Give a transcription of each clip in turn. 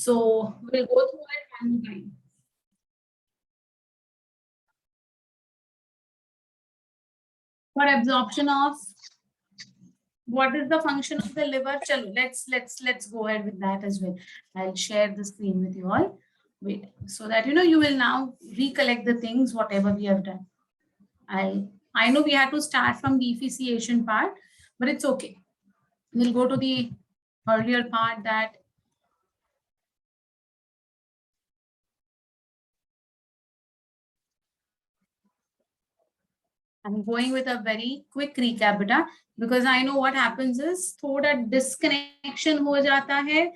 So we'll go through it one time. For absorption of, what is the function of the liver? Chalo, let's go ahead with that as well. I'll share the screen with you all. Wait, so that you will now recollect the things whatever we have done. I know we had to start from beneficiation part, but it's okay. We'll go to the earlier part that I'm going with a very quick recap, beta, because I know what happens is थोड़ा disconnection हो जाता है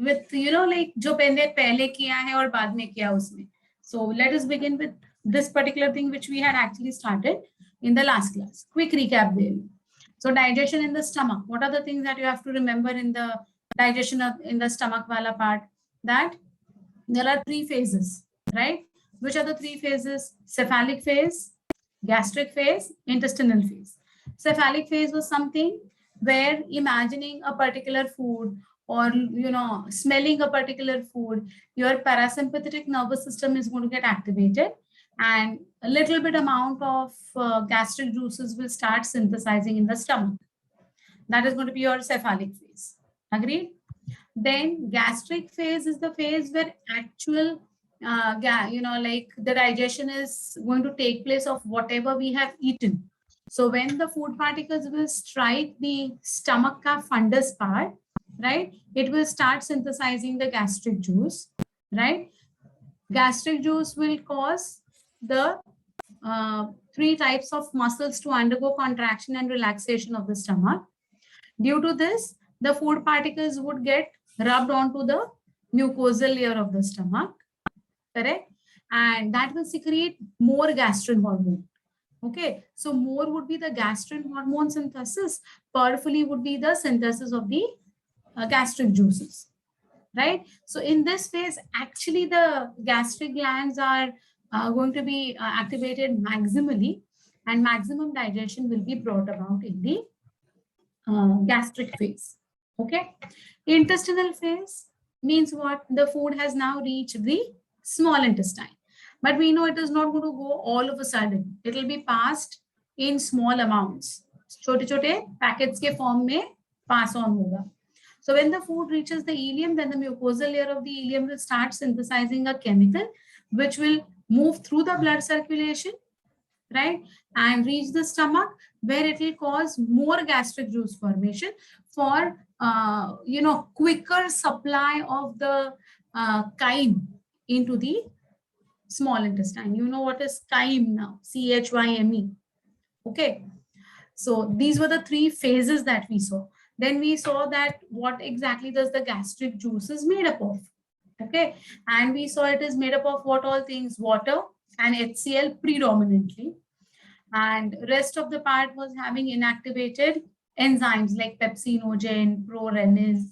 with like जो पहले किया है और बाद में किया उसमें. So let us begin with this particular thing which we had actually started in the last class. Quick recap there. So digestion in the stomach. What are the things that you have to remember in the digestion in the stomach wala part? That there are 3 phases, right? Which are the 3 phases? Cephalic phase, gastric phase, intestinal phase. Cephalic phase was something where imagining a particular food or smelling a particular food, your parasympathetic nervous system is going to get activated, and a little bit amount of gastric juices will start synthesizing in the stomach. That is going to be your cephalic phase. Agreed? Then gastric phase is the phase where actual like the digestion is going to take place of whatever we have eaten. So when the food particles will strike the stomach ka fundus part, right, it will start synthesizing the gastric juice, right? Gastric juice will cause the 3 types of muscles to undergo contraction and relaxation of the stomach. Due to this, the food particles would get rubbed onto the mucosal layer of the stomach, correct? And that will secrete more gastrin hormone. Okay, so more would be the gastrin hormone synthesis, powerfully would be the synthesis of the gastric juices, right? So in this phase, actually the gastric glands are going to be activated maximally, and maximum digestion will be brought about in the gastric phase. Okay, intestinal phase means what? The food has now reached the small intestine, but we know it is not going to go all of a sudden. It will be passed in small amounts. छोटे छोटे packets के form में pass on होगा. So when the food reaches the ileum, then the mucosal layer of the ileum will start synthesizing a chemical which will move through the blood circulation, right, and reach the stomach, where it will cause more gastric juice formation for quicker supply of the chyme into the small intestine. You know what is chyme now? CHYME. Okay, so these were the 3 phases that we saw. Then we saw that what exactly does the gastric juice is made up of. Okay, and we saw it is made up of what all things? Water and HCl predominantly, and rest of the part was having inactivated enzymes like pepsinogen, prorenin,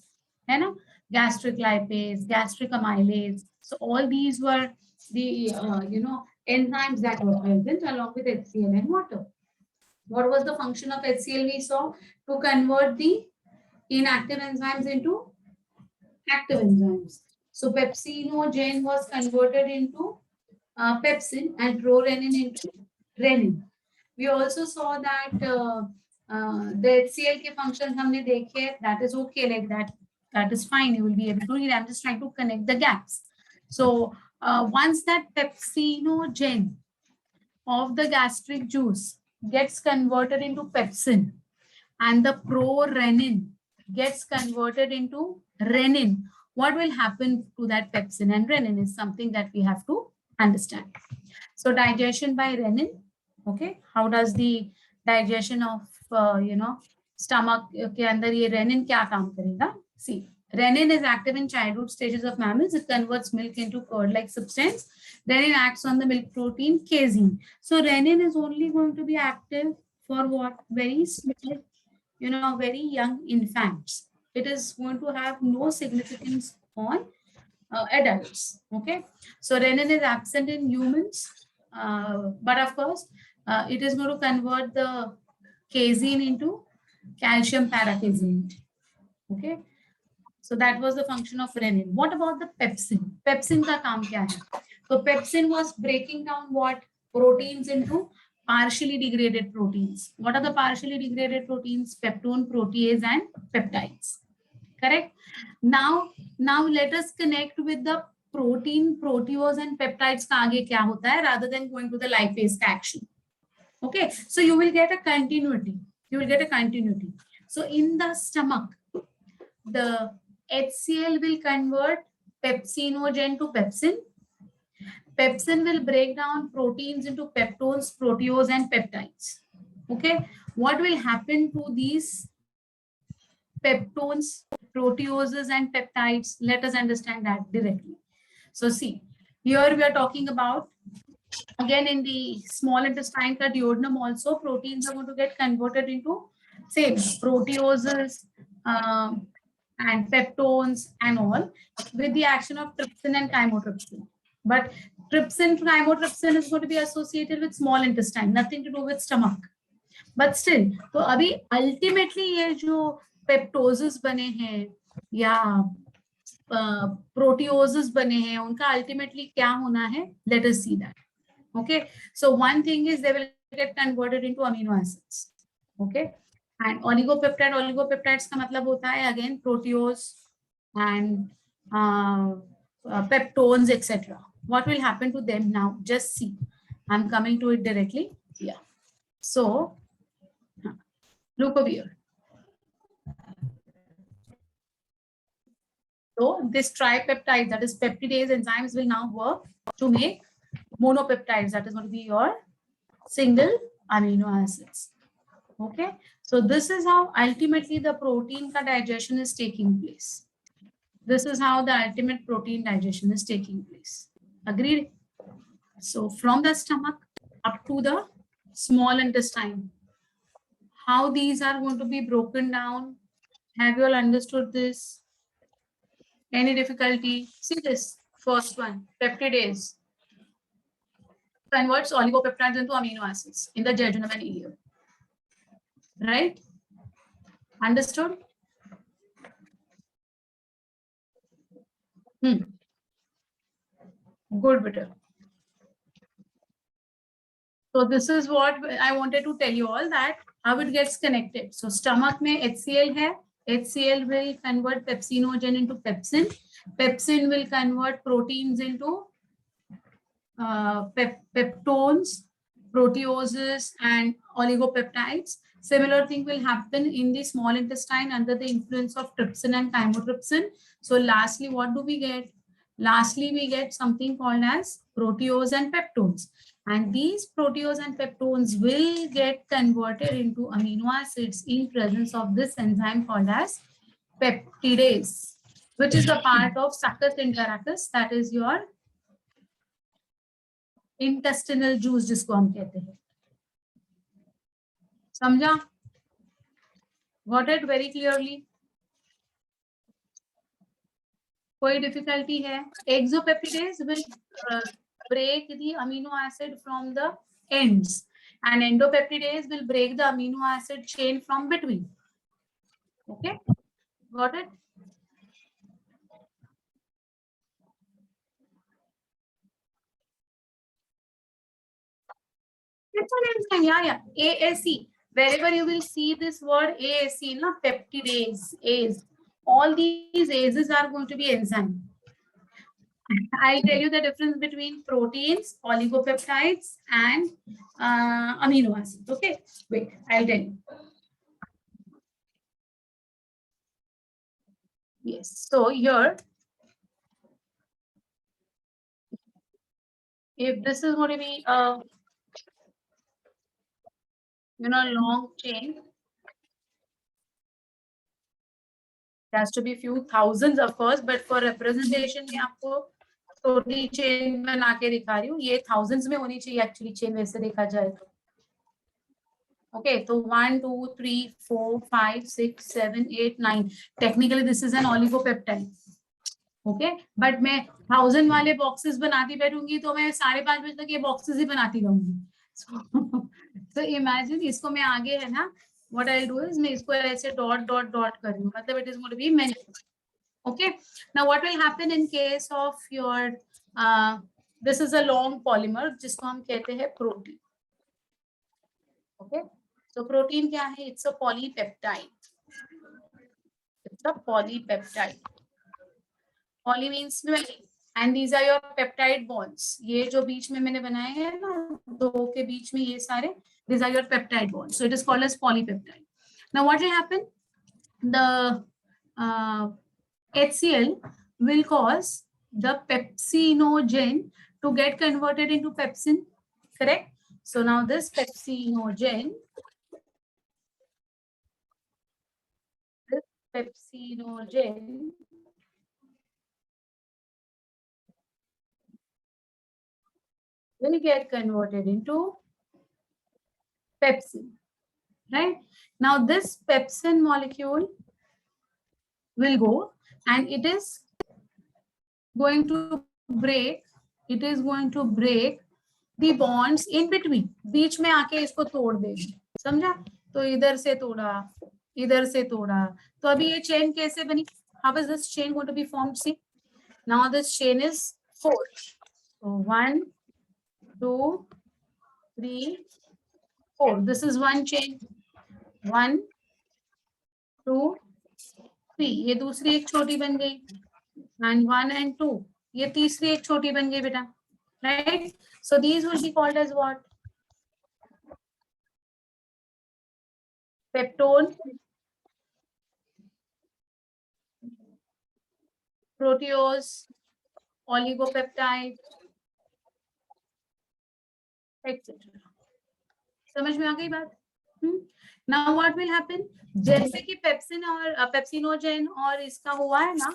gastric lipase, gastric amylase. So all these were the enzymes that were present along with HCl and water. What was the function of HCl? We saw to convert the inactive enzymes into active enzymes. So pepsinogen was converted into pepsin and prorenin into renin. We also saw that the HCl के functions हमने देखे. That is okay, like that is fine. You will be able to read. I'm just trying to connect the gaps. So once that pepsinogen of the gastric juice gets converted into pepsin, and the prorenin gets converted into renin, what will happen to that pepsin and renin is something that we have to understand. So digestion by renin. Okay, how does the digestion of stomach के अंदर ये renin क्या काम करेगा? See, renin is active in childhood stages of mammals. It converts milk into curd-like substance. Then it acts on the milk protein casein. So renin is only going to be active for what? Very small, very young infants. It is going to have no significance on adults. Okay, so renin is absent in humans, but of course it is going to convert the casein into calcium paracasein. Okay, So that was the function of renin. What about the pepsin? Pepsin का काम क्या है? So pepsin was breaking down what? Proteins into partially degraded proteins. What are the partially degraded proteins? Peptone, protease, and peptides. Correct? Now let us connect with the protein, proteose, and peptides का आगे क्या होता है, rather than going to the lipase action. Okay, so you will get a continuity. So in the stomach, the HCl will convert pepsinogen to pepsin. Pepsin will break down proteins into peptones, proteose, and peptides. Okay, what will happen to these peptones, proteoses, and peptides? Let us understand that directly. So see, here we are talking about, again, in the small intestine, the duodenum also, proteins are going to get converted into same proteoses and peptones and all, with the action of trypsin and chymotrypsin. But trypsin, chymotrypsin is going to be associated with small intestine, nothing to do with stomach. But still, तो अभी ultimately ये जो peptoses बने हैं या proteoses बने हैं, उनका ultimately क्या होना है? Let us see that. Okay, so one thing is they will get converted into amino acids. Okay, and oligopeptides का मतलब होता है again proteose and peptones, etc. What will happen to them now? Just see. I'm coming to it directly. Yeah. So look over here. So this tripeptide, that is peptidase enzymes, will now work to make monopeptides, that is going to be your single amino acids. Okay, so this is how ultimately the protein ka digestion is taking place. This is how the ultimate protein digestion is taking place. Agreed? So from the stomach up to the small intestine, how these are going to be broken down? Have you all understood this? Any difficulty? See this first one, peptidase converts oligopeptides into amino acids in the jejunum and ileum. Right? Understood? Good, better. So this is what I wanted to tell you all, that how it gets connected. So stomach में HCl है. HCl will convert pepsinogen into pepsin. Pepsin will convert proteins into peptones, proteoses, and oligopeptides. Similar thing will happen in the small intestine under the influence of trypsin and chymotrypsin. So lastly, what do we get? Lastly, we get something called as proteose and peptones. And these proteose and peptones will get converted into amino acids in presence of this enzyme called as peptidase, which is a part of Succus entericus, that is your intestinal juice जिसको हम कहते हैं. समझा? Got it very clearly? कोई difficulty है? Exopeptidase will break the amino acid from the ends, and endopeptidase will break the amino acid chain from between. Okay, got it? It's an enzyme, yeah. AAC. Wherever you will see this word AAC, na, peptidase, ACE, all these ACEs are going to be enzyme. I'll tell you the difference between proteins, oligopeptides, and amino acids. Okay, wait, I'll tell you. Yes, so here, if this is going to be a long chain, it has to be few thousands, of course, but for representation, मैं आपको छोटी chain बना के दिखा रही हूँ. ये thousands में होनी चाहिए actually chain वैसे देखा जाए तो. Okay, so 1, 2, 3, 4, 5, 6, 7, 8, 9. Technically, this is an oligopeptide. Okay, but मैं 1000 वाले boxes बनाती बैठूंगी तो मैं 5:30 बजे तक ये boxes ही बनाती रहूंगी. So imagine, इसको मैं आगे है ना, what I'll do is मैं इसको ऐसे dot dot dot कर रही हूँ, मतलब it is going to be many. Okay. Now what will happen in case of your this is a long polymer जिसको हम कहते हैं protein. Okay. So protein क्या है? It's a polypeptide. It's a polypeptide. Poly means many. And these are your peptide bonds. ये जो बीच में मैंने बनाए हैं ना, दो के बीच में ये सारे, these are your peptide bonds. So it is called as polypeptide. Now what will happen? The HCl will cause the pepsinogen to get converted into pepsin, correct? So now this pepsinogen will get converted into pepsin, right? Now this pepsin molecule will go and it is going to break the bonds in between. बीच में आके इसको तोड़ देगी, समझा? तो इधर से तोड़ा, तो अभी ये चेन कैसे बनी? How is this chain going to be formed? See, now this chain is 4. So 1, 2, 3, 4. This is one chain. 1, 2, 3. ये दूसरी एक छोटी बन गई. And 1 and 2. ये तीसरी एक छोटी बन गई बेटा. Right? So these will be called as what? Peptone, proteose, oligopeptide, etc. समझ में आ गई बात? Now what will happen? जैसे कि पेप्सिन और पेप्सिनोजेन और इसका हुआ है ना,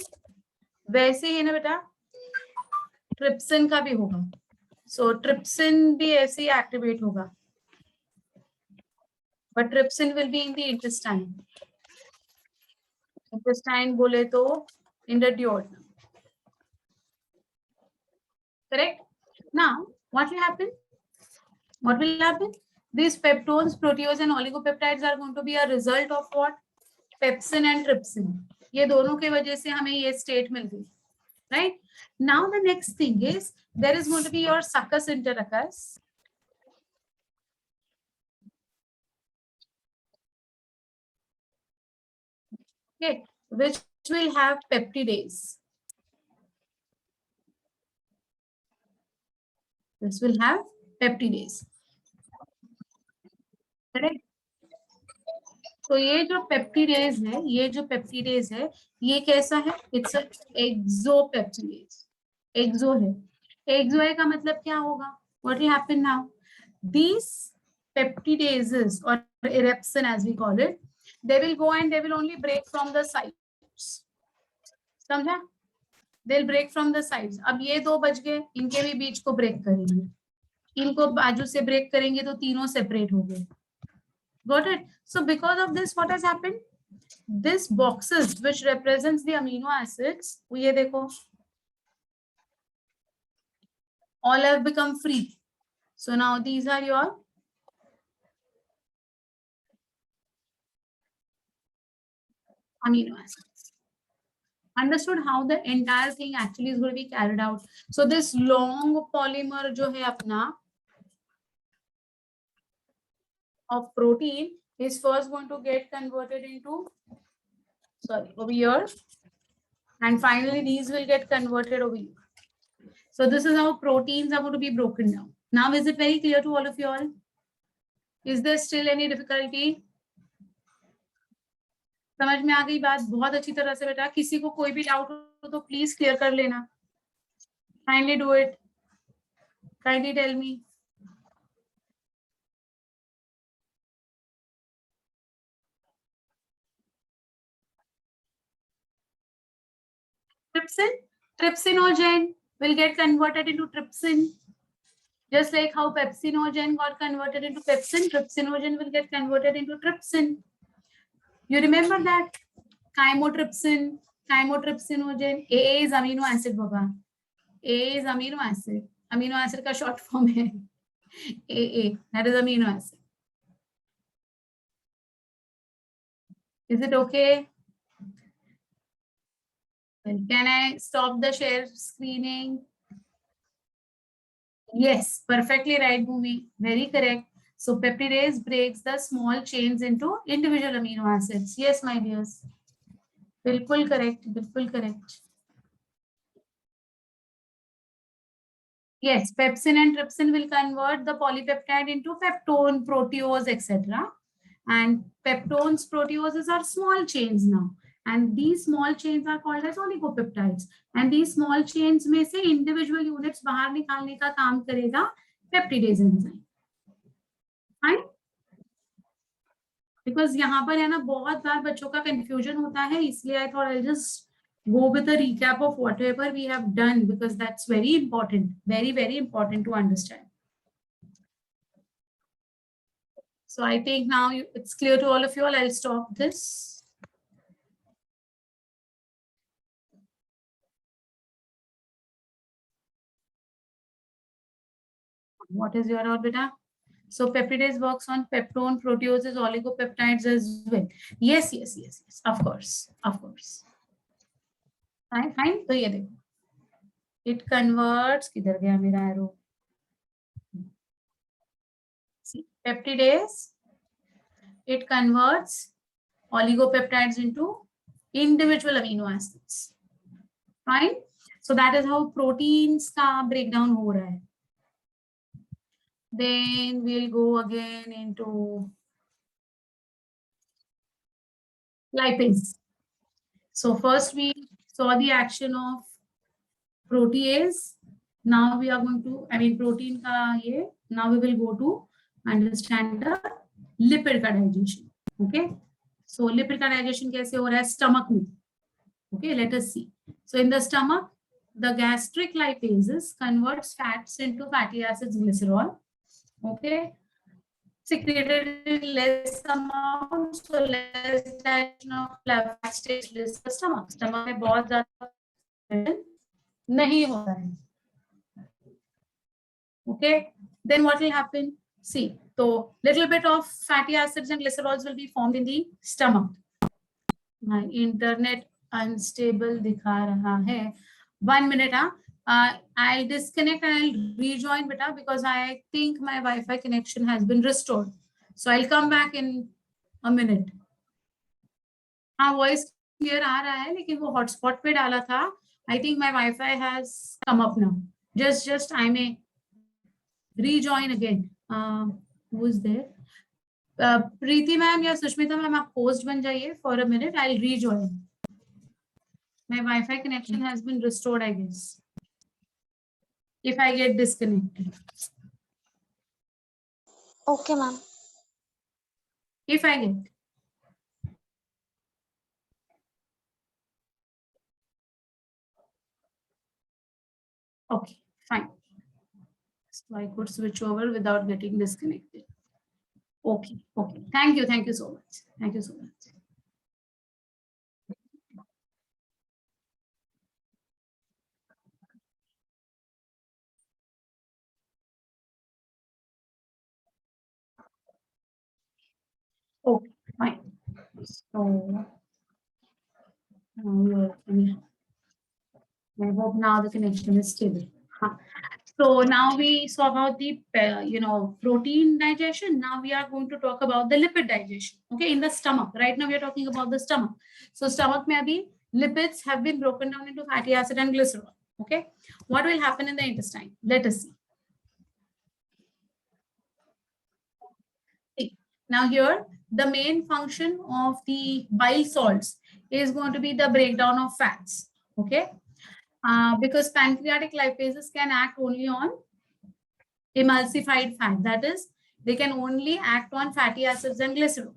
वैसे ही ना बेटा ट्रिप्सिन का भी होगा. So trypsin भी ऐसे ही एक्टिवेट होगा. But trypsin will be in the intestine. Intestine बोले तो in the duodenum. Correct? Now, what will happen? These peptones, proteose and oligopeptides are going to be a result of what? Pepsin and trypsin. ये दोनों के वजह से हमें ये state मिल गई. Right? Now the next thing is there is going to be your succus interrachus. Okay, which will have peptidase. This will have peptidase. Correct? तो ये जो पेप्टिडेज है, ये कैसा है? इट्स एक्सोपेप्टिडेज. एक्सो है. एक्सो है का मतलब क्या होगा? What will happen now? These peptidases or erepsin as we call it, they will go and they will only break from the sides. समझा? They'll break from the sides. अब ये दो बच गए, इनके भी बीच को ब्रेक करेंगे. इनको बाजू से ब्रेक करेंगे तो तीनों सेपरेट हो गए. Got it? So because of this, what has happened? This boxes which represents the amino acids, ये देखो, all have become free. So now these are your amino acids. Understood how the entire thing actually is going to be carried out? So this long polymer जो है अपना of protein is first going to get converted into, sorry, over here, and finally these will get converted over here. So this is how proteins are going to be broken down. Now is it very clear to all of you all? Is there still any difficulty? समझ में आ गई बात? बहुत अच्छी तरह से बेटा. किसी को कोई भी डाउट हो तो प्लीज क्लियर कर लेना. Kindly do it. Kindly tell me. Trypsinogen will get converted into trypsin. Just like how pepsinogen got converted into pepsin, trypsinogen will get converted into trypsin. You remember that? Chymotrypsin, chymotrypsinogen. AA is amino acid, Baba. AA is amino acid. Amino acid का short form है AA. That is amino acid. Is it okay? Well, can I stop the share screening? Yes, perfectly right, Bhumi. Very correct. So peptidase breaks the small chains into individual amino acids. Yes, my dears. बिल्कुल correct. बिल्कुल correct. Yes, pepsin and trypsin will convert the polypeptide into peptone, proteose, etc. And peptones, proteoses are small chains now. And these small chains are called as oligopeptides. And these small chains में से individual units बाहर निकालने का काम करेगा peptidase enzyme. Fine? Because यहाँ पर है ना बहुत बार बच्चों का confusion होता है, इसलिए I thought I'll just go with a recap of whatever we have done because that's very important, very, very important to understand. So I think now it's clear to all of you all. I'll stop this. What is your orbita? So peptidase works on peptone, proteoses, oligopeptides as well. Yes, yes, yes, yes. Of course, of course. Fine, fine. So ये देखो. It converts. किधर गया मेरा arrow? See, peptidase. It converts oligopeptides into individual amino acids. Fine. So that is how proteins का breakdown हो रहा है. Then we'll go again into lipase. So first we saw the action of protease. Now we are going to, protein ka ye. Now we will go to understand the lipid ka digestion. Okay. So lipid ka digestion kaise ho raha hai? Stomach mein. Okay, let us see. So in the stomach, the gastric lipases converts fats into fatty acids, glycerol. Okay. Secreted in less amount, so less digestion of fat stage less the stomach. Stomach में बहुत ज़्यादा नहीं होता है. Okay, then what will happen? See, so little bit of fatty acids and glycerols will be formed in the stomach. My internet unstable दिखा रहा है. 1 minute, I'll disconnect and I'll rejoin beta because I think my Wi-Fi connection has been restored. So I'll come back in a minute. हाँ, voice clear आ रहा है, लेकिन वो hotspot पे डाला था. I think my Wi-Fi has come up now. Just I may rejoin again. Who is there? Preeti ma'am या Sushmita ma'am, आप host बन जाइए for a minute. I'll rejoin. My Wi-Fi connection has been restored, I guess. If I get disconnected. Okay, ma'am. If I get. Okay, fine. So I could switch over without getting disconnected. Okay, okay. Thank you so much. Thank you so much. Okay, fine. So I hope now the connection is stable. So now we saw about the protein digestion. Now we are going to talk about the lipid digestion. Okay, in the stomach. Right now we are talking about the stomach. So stomach mein abhi lipids have been broken down into fatty acid and glycerol. Okay, what will happen in the intestine? Let us see. Now here, the main function of the bile salts is going to be the breakdown of fats. Okay, because pancreatic lipases can act only on emulsified fat. That is, they can only act on fatty acids and glycerol.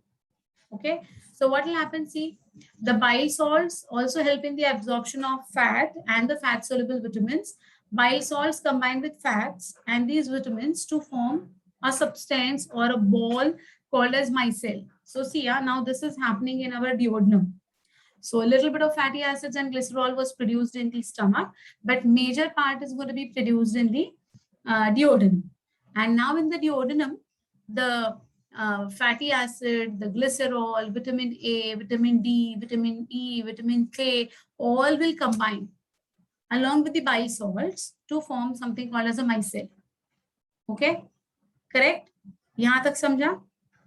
Okay, so what will happen? See, the bile salts also help in the absorption of fat and the fat soluble vitamins. Bile salts combine with fats and these vitamins to form a substance or a ball called as micelle. So see, now this is happening in our duodenum. So a little bit of fatty acids and glycerol was produced in the stomach, but major part is going to be produced in the duodenum. And now in the duodenum, the fatty acid, the glycerol, vitamin A, vitamin D, vitamin E, vitamin K, all will combine along with the bile salts to form something called as a micelle. Okay, correct? Yahan tak samjha?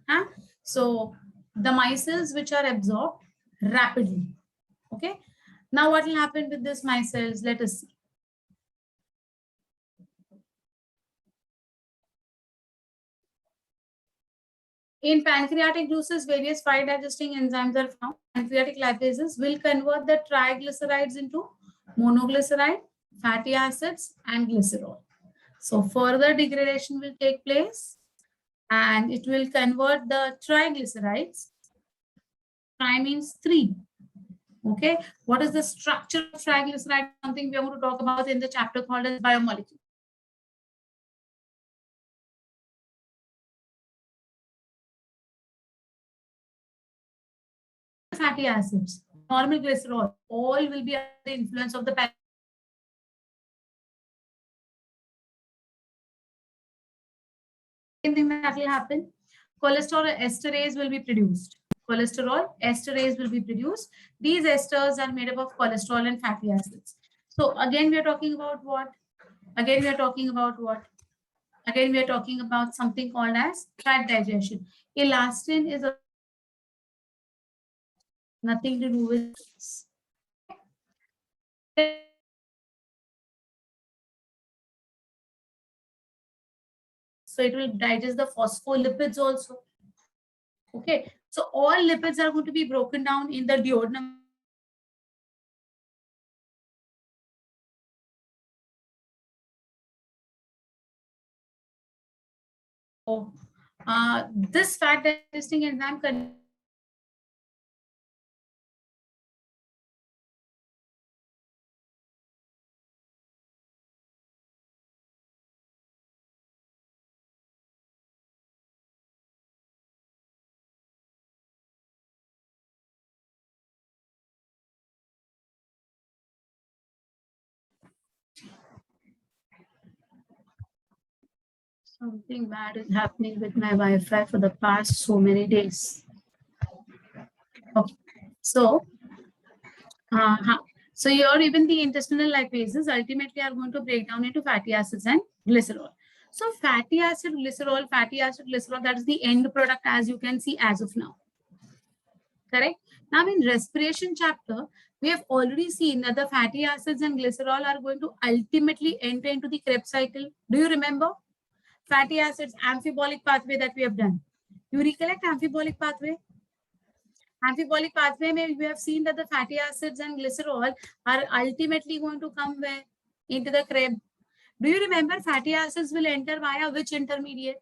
Huh? So the micelles which are absorbed rapidly. Okay. Now what will happen with this micelles? Let us see. In pancreatic juices, various fat digesting enzymes are found. Pancreatic lipases will convert the triglycerides into monoglyceride, fatty acids, and glycerol. So further degradation will take place and it will convert the triglycerides. Tri means 3. Okay. What is the structure of triglyceride? Something we are going to talk about in the chapter called as biomolecule. Fatty acids, normal glycerol, all will be under the influence of the same thing that will happen. Cholesterol esterase will be produced. Cholesterol esterase will be produced. These esters are made up of cholesterol and fatty acids. So again, we are talking about what? Again, we are talking about what? Again, we are talking about something called as fat digestion. Elastin is nothing to do with this. So it will digest the phospholipids also. Okay, so all lipids are going to be broken down in the duodenum. This fat digesting enzyme can something bad is happening with my Wi-Fi for the past so many days. Okay. So, so here even the intestinal lipases ultimately are going to break down into fatty acids and glycerol. So fatty acid, glycerol, that is the end product as you can see as of now. Correct? Now in respiration chapter, we have already seen that the fatty acids and glycerol are going to ultimately enter into the Krebs cycle. Do you remember? Fatty acids, amphibolic pathway that we have done. You recollect amphibolic pathway? Amphibolic pathway, we have seen that the fatty acids and glycerol are ultimately going to come where? Into the Krebs. Do you remember fatty acids will enter via which intermediate?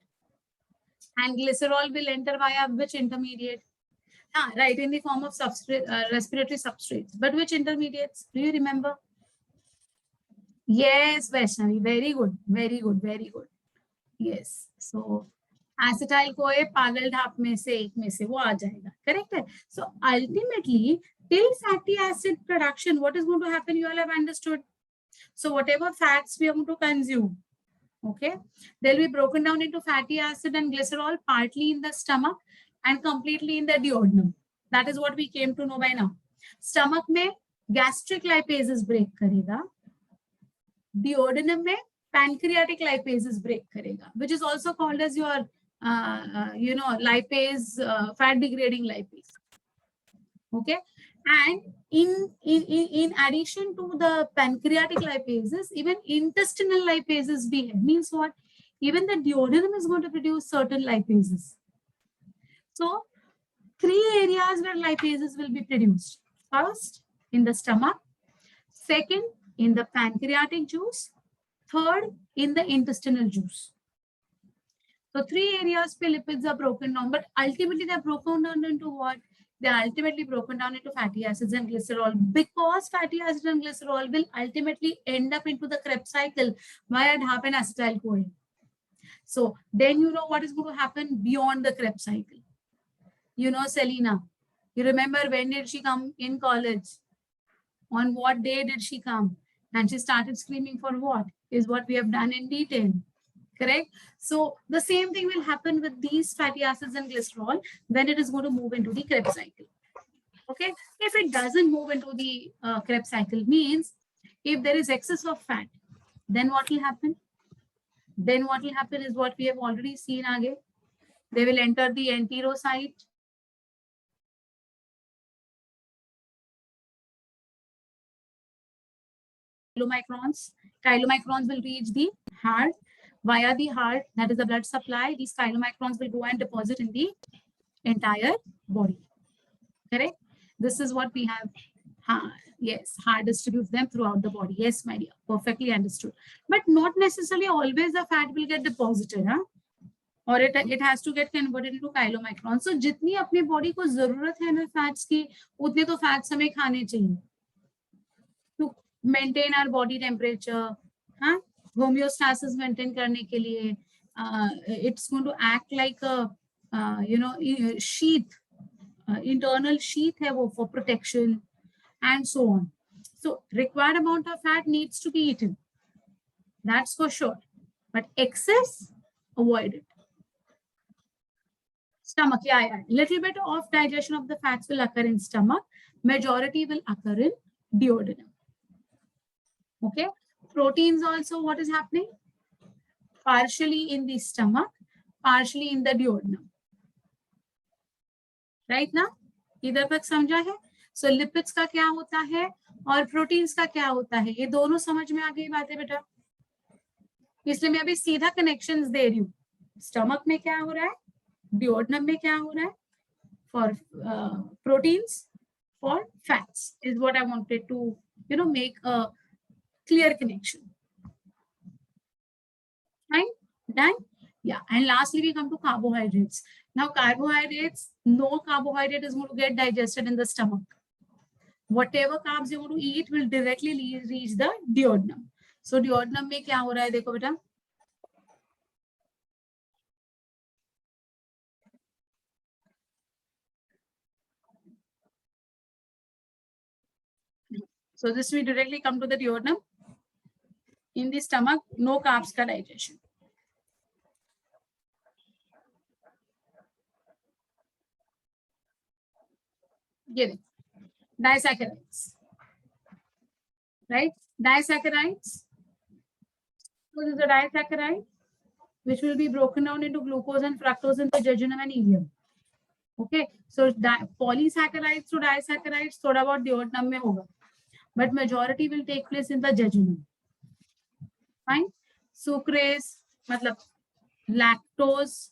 And glycerol will enter via which intermediate? Right, in the form of substrate, respiratory substrates. But which intermediates? Do you remember? Yes, Vaishnavi, very good, very good, very good. Yes, so acetyl CoA पागल ढाप में से एक में से वो आ जाएगा, correct है? So ultimately, till fatty acid production, what is going to happen? You all have understood. So whatever fats we are going to consume, okay, they'll be broken down into fatty acid and glycerol partly in the stomach and completely in the duodenum. That is what we came to know by now. Stomach में gastric lipases break करेगा, duodenum में pancreatic lipases break करेगा, which is also called as your lipase, fat degrading lipase. Okay, and in addition to the pancreatic lipases, even intestinal lipases behave. Means what? Even the duodenum is going to produce certain lipases. So 3 areas where lipases will be produced. First, in the stomach. Second, in the pancreatic juice. Third, in the intestinal juice. So 3 areas where lipids are broken down, but ultimately they're broken down into what? They're ultimately broken down into fatty acids and glycerol, because fatty acids and glycerol will ultimately end up into the Krebs cycle via DHAP and acetyl CoA. So then you know what is going to happen beyond the Krebs cycle. You know, Selena, you remember when did she come in college? On what day did she come? And she started screaming for what? Is what we have done in detail. Correct? So the same thing will happen with these fatty acids and glycerol. Then it is going to move into the Krebs cycle. Okay, if it doesn't move into the Krebs cycle, means if there is excess of fat, then what will happen? Then what will happen is what we have already seen again. They will enter the enterocyte. Chylomicrons. Chylomicrons will reach the heart. Via the heart, that is the blood supply, these chylomicrons will go and deposit in the entire body. Correct? This is what we have. Yes, heart distributes them throughout the body. Yes, my dear, perfectly understood. But not necessarily always the fat will get deposited, huh? Or it has to get converted into chylomicrons. So जितनी अपने body को जरूरत है ना fats की, उतने तो fats हमें खाने चाहिए to maintain our body temperature, हाँ? Homeostasis maintain करने के लिए, it's going to act like a sheath, internal sheath है वो for protection and so on. So required amount of fat needs to be eaten. That's for sure. But excess, avoid it. Stomach, yeah. Little bit of digestion of the fats will occur in stomach. Majority will occur in duodenum. Okay. Proteins also, what is happening? Partially in the stomach, partially in the duodenum. Right now? इधर तक समझा है? So lipids का क्या होता है और proteins का क्या होता है? ये दोनों समझ में आ गई बातें बेटा? इसलिए मैं अभी सीधा connections दे रही हूँ. Stomach में क्या हो रहा है? Duodenum में क्या हो रहा है? For proteins, for fats is what I wanted to, make a clear connection. Right? Done? Yeah. And lastly, we come to carbohydrates. Now, carbohydrates, no carbohydrate is going to get digested in the stomach. Whatever carbs you want to eat will directly reach the duodenum. So, duodenum में क्या हो रहा है देखो बेटा? So, this will directly come to the duodenum. In the stomach, no carbs ka digestion. Give it. Disaccharides. Right? Disaccharides. So this is a disaccharide which will be broken down into glucose and fructose in the jejunum and ileum. Okay. So polysaccharides to disaccharides thoda bahut duodenum mein hoga. But majority will take place in the jejunum. Fine. Sucrase, matlab lactose,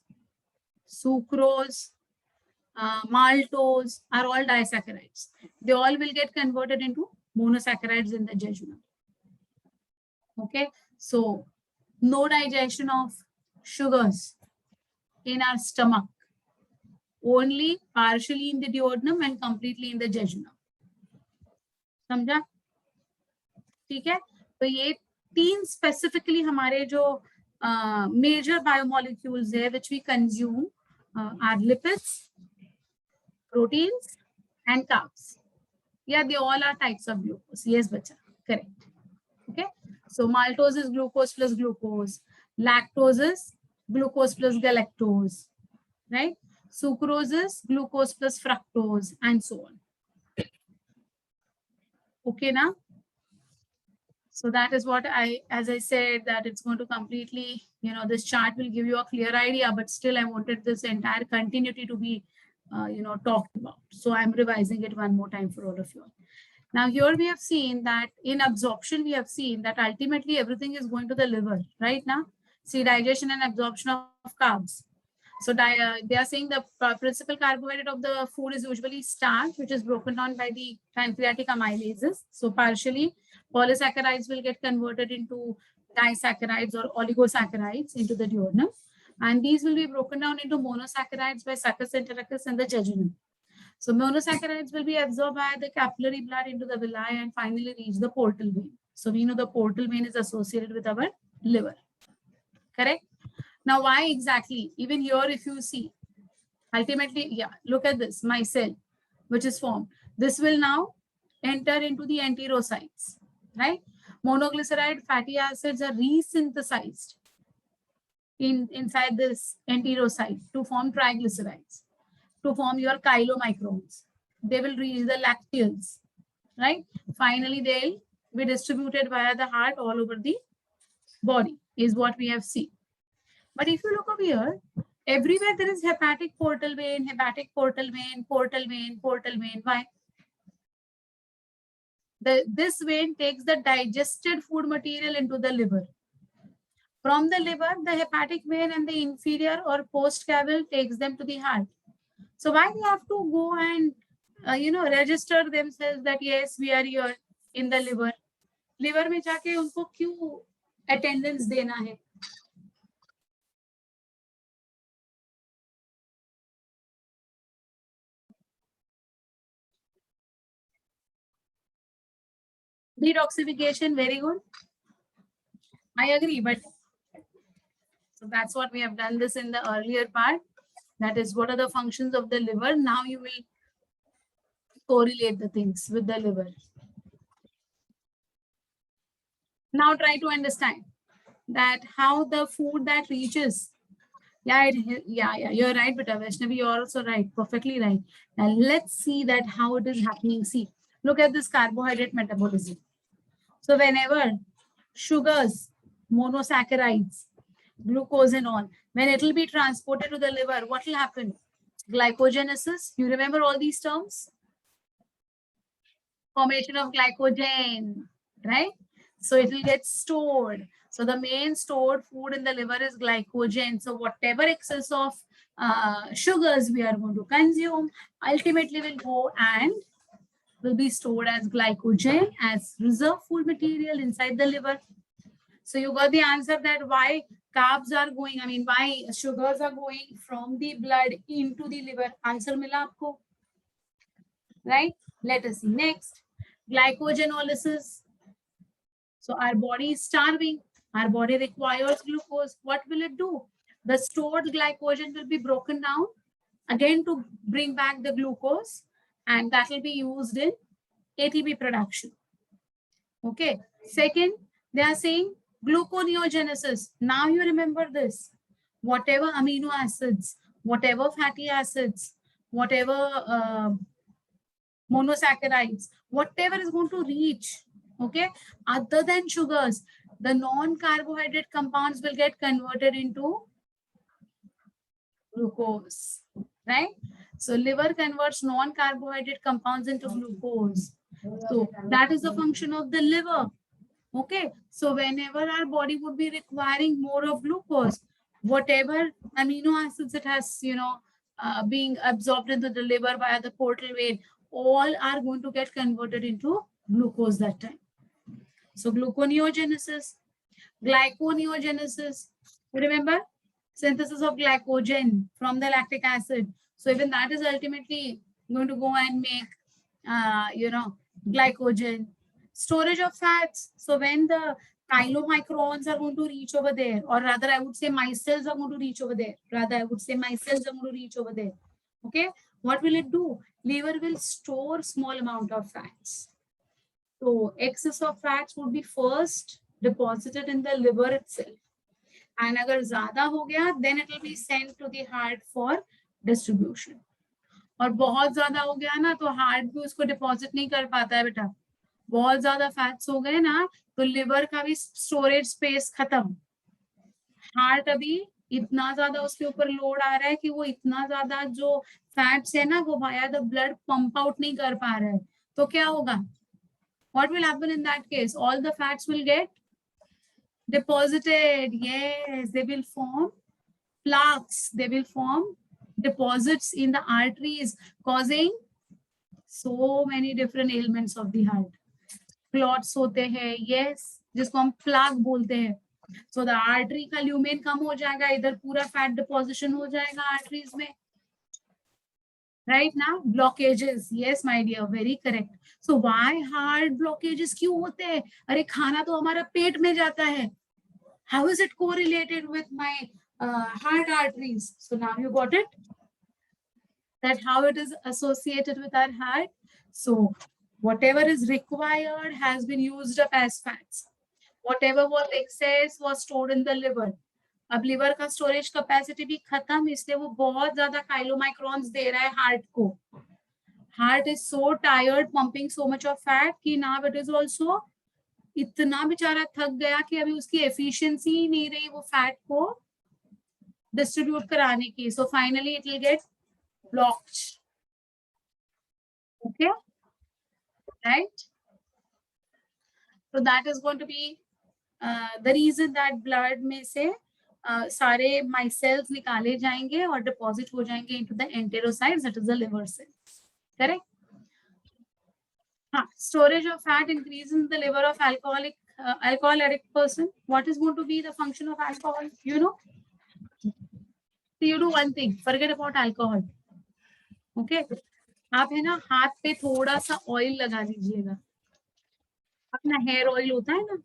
sucrose, maltose are all disaccharides. They all will get converted into monosaccharides in the jejunum. Okay, so no digestion of sugars in our stomach, only partially in the duodenum and completely in the jejunum. समझा? ठीक है, तो ये तीन specifically हमारे जो major biomolecules है which we consume are lipids, proteins and carbs. Yeah, they all are types of glucose. Yes, bacha. Correct. Okay. So maltose is glucose plus glucose. Lactose is glucose plus galactose. Right? Sucrose is glucose plus fructose and so on. Okay, now? So that is what as I said, that it's going to completely, this chart will give you a clear idea, but still I wanted this entire continuity to be, talked about. So I'm revising it one more time for all of you. Now here we have seen that in absorption, we have seen that ultimately everything is going to the liver, right now? See, digestion and absorption of carbs. So they are saying the principal carbohydrate of the food is usually starch, which is broken down by the pancreatic amylases. So partially polysaccharides will get converted into disaccharides or oligosaccharides into the duodenum. And these will be broken down into monosaccharides by succus entericus and the jejunum. So monosaccharides will be absorbed by the capillary blood into the villi and finally reach the portal vein. So we know the portal vein is associated with our liver. Correct? Now, why exactly? Even here, if you see, ultimately, yeah, look at this, my cell, which is formed. This will now enter into the enterocytes, right? Monoglyceride fatty acids are resynthesized inside this enterocyte to form triglycerides, to form your chylomicrons. They will reach the lacteals, right? Finally, they'll be distributed via the heart all over the body, is what we have seen. But if you look over here, everywhere there is hepatic portal vein, hepatic portal vein, portal vein, portal vein. Why? This vein takes the digested food material into the liver. From the liver, the hepatic vein and the inferior or postcaval takes them to the heart. So why they have to go and register themselves that yes, we are here in the liver. Liver में जाके उनको क्यों attendance देना है? Detoxification, very good. I agree, but so that's what we have done this in the earlier part. That is, what are the functions of the liver? Now you will correlate the things with the liver. Now try to understand that how the food that reaches. Yeah, you're right, but Vaishnavi, you're also right, perfectly right. Now let's see that how it is happening. See, look at this carbohydrate metabolism. So whenever sugars, monosaccharides, glucose and all, when it will be transported to the liver, what will happen? Glycogenesis. You remember all these terms? Formation of glycogen, right? So it will get stored. So the main stored food in the liver is glycogen. So whatever excess of sugars we are going to consume ultimately will go and will be stored as glycogen, as reserve food material inside the liver. So you got the answer that why carbs are going, why sugars are going from the blood into the liver. Answer mila aapko, right? Let us see next. Glycogenolysis. So our body is starving. Our body requires glucose. What will it do? The stored glycogen will be broken down again to bring back the glucose, and that will be used in ATP production. Okay. Second, they are saying gluconeogenesis. Now you remember this. Whatever amino acids, whatever fatty acids, whatever monosaccharides, whatever is going to reach, okay, other than sugars, the non-carbohydrate compounds will get converted into glucose, right? So liver converts non-carbohydrate compounds into glucose. So that is the function of the liver. Okay, so whenever our body would be requiring more of glucose, whatever amino acids it has, being absorbed into the liver via the portal vein, all are going to get converted into glucose that time. So gluconeogenesis, glyconeogenesis, remember synthesis of glycogen from the lactic acid. So even that is ultimately going to go and make, glycogen. Storage of fats. So when the chylomicrons are going to reach over there, or rather I would say micelles are going to reach over there. Okay, what will it do? Liver will store small amount of fats. So excess of fats would be first deposited in the liver itself. And agar zyada ho gaya, then it will be sent to the heart for distribution. और बहुत ज्यादा हो गया ना तो heart भी उसको deposit नहीं कर पाता है बेटा. बहुत ज्यादा फैट्स हो गए ना तो लिवर का भी स्टोरेज स्पेस खत्म. हार्ट अभी इतना ज्यादा उसके ऊपर लोड आ रहा है कि वो इतना ज्यादा जो फैट्स है ना वो via the blood pump out नहीं कर पा रहा है. तो क्या होगा? What will happen in that case? All the fats will get deposited. Yes, they will form plaques. They will form deposits in the arteries, causing so many different ailments of the heart. Clots होते हैं, yes, जिसको हम plaque बोलते हैं. So the artery का lumen कम हो जाएगा, इधर पूरा fat deposition हो जाएगा arteries में. Right now, blockages. Yes, my dear, very correct. So why heart blockages क्यों होते हैं? अरे खाना तो हमारा पेट में जाता है. How is it correlated with my heart arteries? So now you got it? That how it is associated with our heart. So whatever is required has been used up as fats. Whatever was excess was stored in the liver. अब liver का storage capacity भी खत्म, इसलिए वो बहुत ज्यादा काइलोमाइक्रॉन्स दे रहा है हार्ट को. Heart is so tired pumping so much of fat कि नाउ इट इज ऑल्सो इतना बेचारा थक गया कि अभी उसकी एफिशिएंसी ही नहीं रही वो फैट को डिस्ट्रीब्यूट कराने की. So finally it will get blocked. Okay, right. So that is going to be the reason that blood में से सारे micelles निकाले जाएंगे और deposit हो जाएंगे into the enterocytes, that is the liver cells. Correct? हाँ, storage of fat increases in the liver of alcohol addict person. What is going to be the function of alcohol? You know? So you do one thing, forget about alcohol. Okay? आप है ना हाथ पे थोड़ा सा oil लगा लीजिएगा. अपना हेयर ऑयल होता है ना,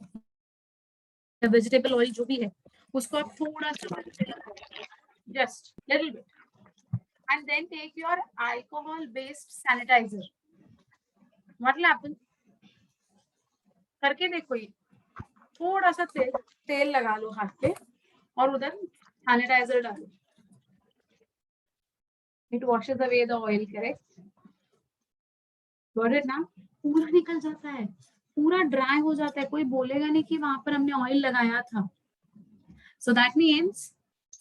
वेजिटेबल ऑयल जो भी है, उसको आप थोड़ा सा just little bit, and then take your alcohol based sanitiser. What will happen, करके देखो, ये थोड़ा सा तेल लगा लो हाथ पे और उधर सैनिटाइजर डालो. It washes away the oil. Correct, got it ना. पूरा निकल जाता है, पूरा ड्राई हो जाता है, कोई बोलेगा नहीं कि वहां पर हमने ऑयल लगाया था. So that means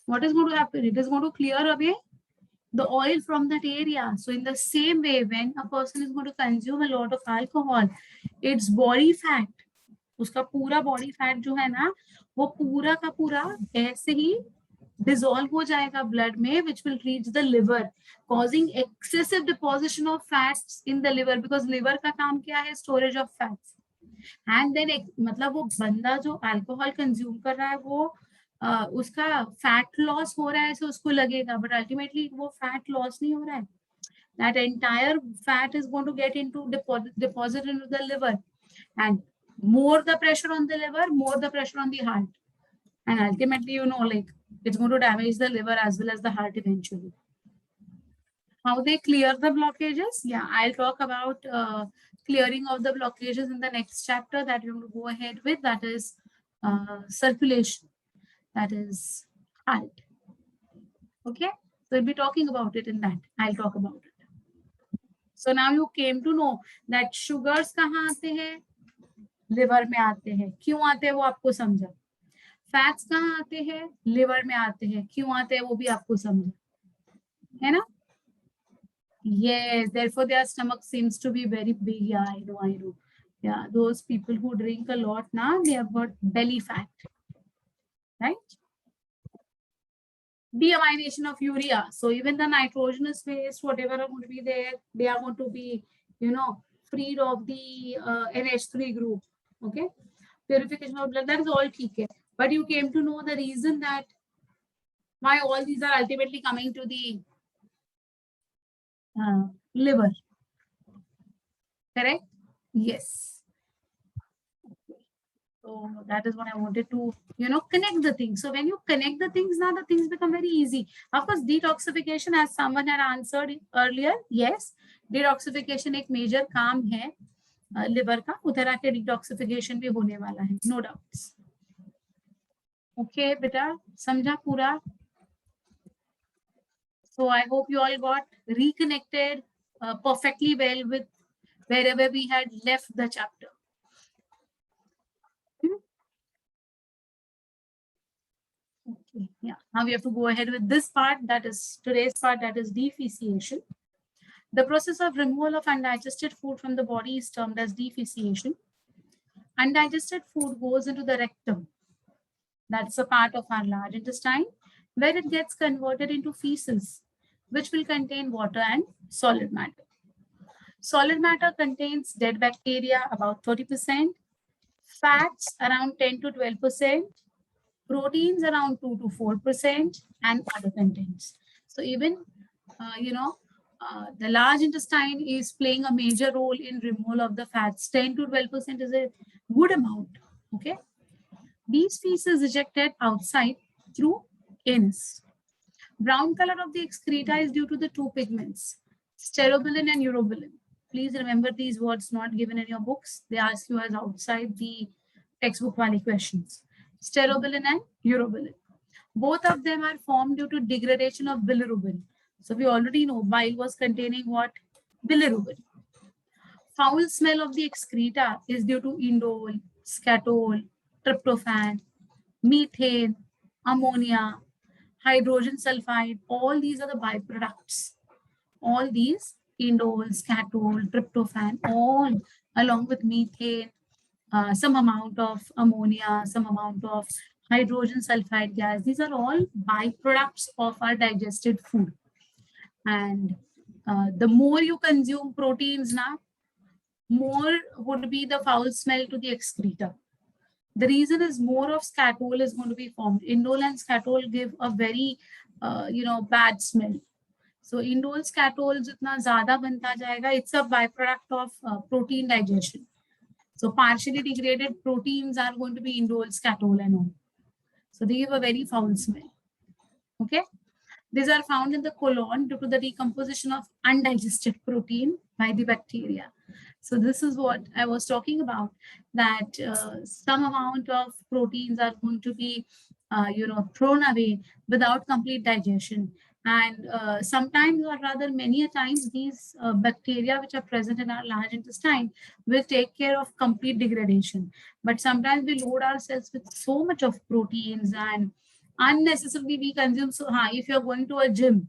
what is going to happen? It is going to clear away the oil from that area. So in the same way, when a person is going to consume a lot of alcohol, its body fat, उसका पूरा body fat जो है ना, वो पूरा का पूरा ऐसे ही dissolve हो जाएगा blood में, which will reach the liver, causing excessive deposition of fats in the liver, because liver का काम क्या है? Storage of fats. And then मतलब वो बंदा जो alcohol consume कर रहा है वो उसका फैट लॉस हो रहा है ऐसे उसको लगेगा, बट अल्टीमेटली वो फैट लॉस नहीं हो रहा है. That entire fat is going to get into deposit into the liver, and more the pressure on the liver, more the pressure on the heart, and ultimately like it's going to damage the liver as well as the heart eventually. How they clear the blockages? Yeah, I'll talk about clearing of the blockages in the next chapter that we're going to go ahead with, that is circulation. That is heart. Okay, so we'll be talking about it in that. I'll talk about it. So now you came to know that sugars कहाँ आते हैं? Liver में आते हैं. क्यों आते हैं वो आपको समझा. फैट्स कहाँ आते हैं? लिवर में आते हैं. क्यों आते हैं वो भी आपको समझा, है ना? Yes, therefore their stomach seems to be very big. Yeah, I know. Yeah, those people who drink a lot now, they have got belly fat, right? Deamination of urea. So even the nitrogenous waste, whatever are going to be there, they are going to be, freed of the NH3 group. Okay, purification of blood, that is all okay. But you came to know the reason that why all these are ultimately coming to the liver. Correct? Yes. So that is what I wanted to, connect the things. So when you connect the things, now the things become very easy. Of course, detoxification, as someone had answered earlier, yes, detoxification एक major काम है liver का, उधर आके detoxification भी होने वाला है, no doubts. Okay, बेटा, समझा पूरा? So I hope you all got reconnected perfectly well with wherever we had left the chapter. Okay, yeah. Now we have to go ahead with this part, that is today's part, that is defecation. The process of removal of undigested food from the body is termed as defecation. Undigested food goes into the rectum. That's a part of our large intestine, where it gets converted into feces, which will contain water and solid matter. Solid matter contains dead bacteria, about 30%, fats around 10 to 12%, proteins around 2 to 4%, and other contents. So even, the large intestine is playing a major role in removal of the fats. 10 to 12% is a good amount. Okay. These feces ejected outside through anus. Brown color of the excreta is due to the two pigments, sterobilin and urobilin. Please remember these words not given in your books. They ask you as outside the textbook wali questions. Sterobilin and urobilin. Both of them are formed due to degradation of bilirubin. So we already know bile was containing what? Bilirubin. Foul smell of the excreta is due to indole, scatol, tryptophan, methane, ammonia, hydrogen sulfide. All these are the byproducts. All these indole, scatol, tryptophan, all along with methane, some amount of ammonia, some amount of hydrogen sulfide gas. These are all byproducts of our digested food. And the more you consume proteins now, more would be the foul smell to the excreta. The reason is more of scatol is going to be formed. Indole and scatol give a very, bad smell. So indole scatol jitna zyada banta jayega, it's a byproduct of protein digestion. So partially degraded proteins are going to be indole, scatol and all. So they give a very foul smell. Okay. These are found in the colon due to the decomposition of undigested protein by the bacteria. So this is what I was talking about, that some amount of proteins are going to be, thrown away without complete digestion. And sometimes, or rather many a times, these bacteria which are present in our large intestine will take care of complete degradation. But sometimes we load ourselves with so much of proteins and unnecessarily we consume. So हाँ, if you're going to a gym,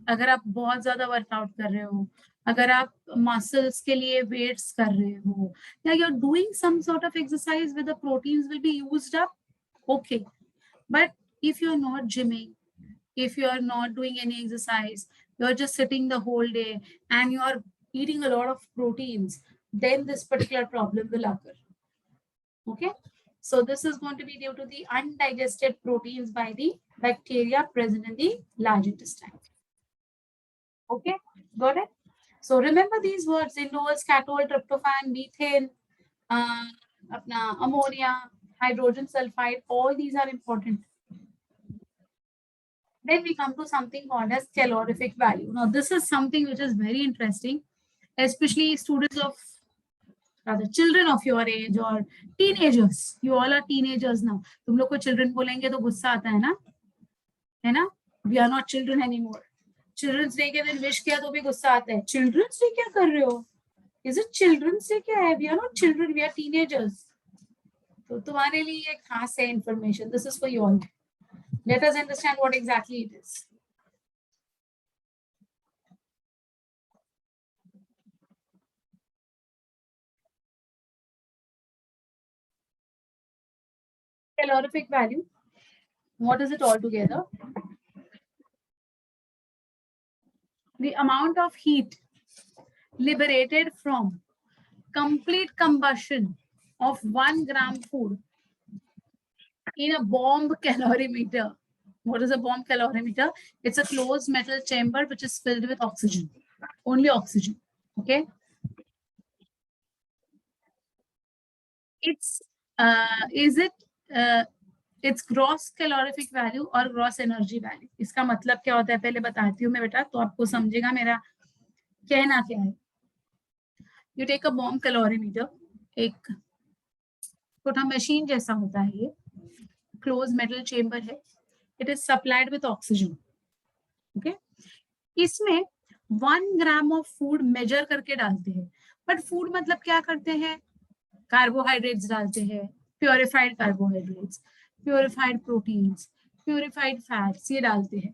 अगर आप बहुत ज्यादा workout कर रहे हो, अगर आप मसल्स के लिए वेट्स कर रहे हो, या you're doing some sort of exercise where the proteins will be used up, okay. But if you're not gymming, if you're not doing any exercise, you're just sitting the whole day and you're eating a lot of proteins, then this particular problem will occur. Okay. So this is going to be due to the undigested proteins by the bacteria present in the large intestine. Okay, got it? So remember these words: indole, scatol, tryptophan, methane, ammonia, hydrogen sulfide. All these are important. Then we come to something called as calorific value. Now this is something which is very interesting, especially students of rather children of your age or teenagers. You all are teenagers now. तुम लोग को children बोलेंगे तो गुस्सा आता है ना? We are not children anymore. Children's Day के दिन wish किया तो भी गुस्सा आता है. Children's Day क्या कर रहे हो? Is it Children's Day क्या है? We are not children, we are teenagers. तो तुम्हारे लिए एक खास है information. This is for you all. Let us understand what exactly it is. Calorific value. What is it altogether? The amount of heat liberated from complete combustion of 1 gram food in a bomb calorimeter. What is a bomb calorimeter? It's a closed metal chamber which is filled with oxygen. Only oxygen. Okay. It's it's gross calorific value or gross energy value. इसका मतलब क्या होता है पहले बताती हूँ मैं बेटा, तो आपको समझेगा मेरा कहना क्या है. You take a bomb calorimeter, एक छोटा मशीन जैसा होता है ये, closed metal chamber है, it is supplied with oxygen. Okay, इसमें 1 ग्राम ऑफ फूड मेजर करके डालते हैं. बट फूड मतलब क्या करते हैं? कार्बोहाइड्रेट्स डालते हैं, purified carbohydrates, purified proteins, purified fats, ये डालते हैं,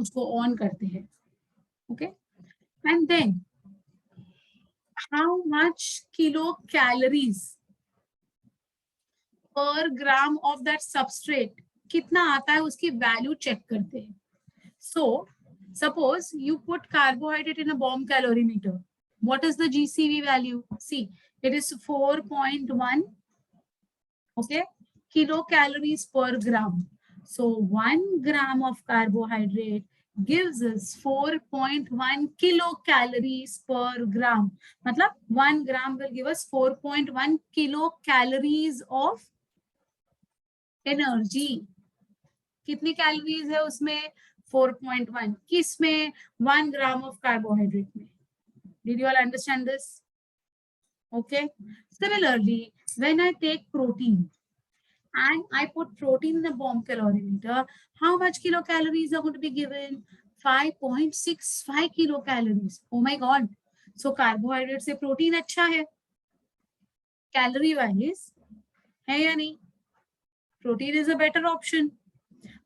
उसको ऑन करते हैं. Okay, and then how much kilo calories per gram of that substrate, कितना आता है उसकी वैल्यू चेक करते हैं. सो suppose you put carbohydrate in a bomb calorimeter. What is the GCV value? See, it is 4.1, okay, kilocalories per gram. So 1 gram of carbohydrate gives us 4.1 kilocalories per gram. मतलब 1 gram will give us 4.1 kilocalories of energy. कितनी calories है उसमें? 4.1. किसमें? 1 gram of carbohydrate में. Did you all understand this? Okay. Similarly, when I take protein, and I put protein in the bomb calorimeter, how much kilocalories are going to be given? 5.65 kilocalories. Oh my God. So carbohydrate से protein अच्छा है. Calorie wise है या नहीं? Protein is a better option.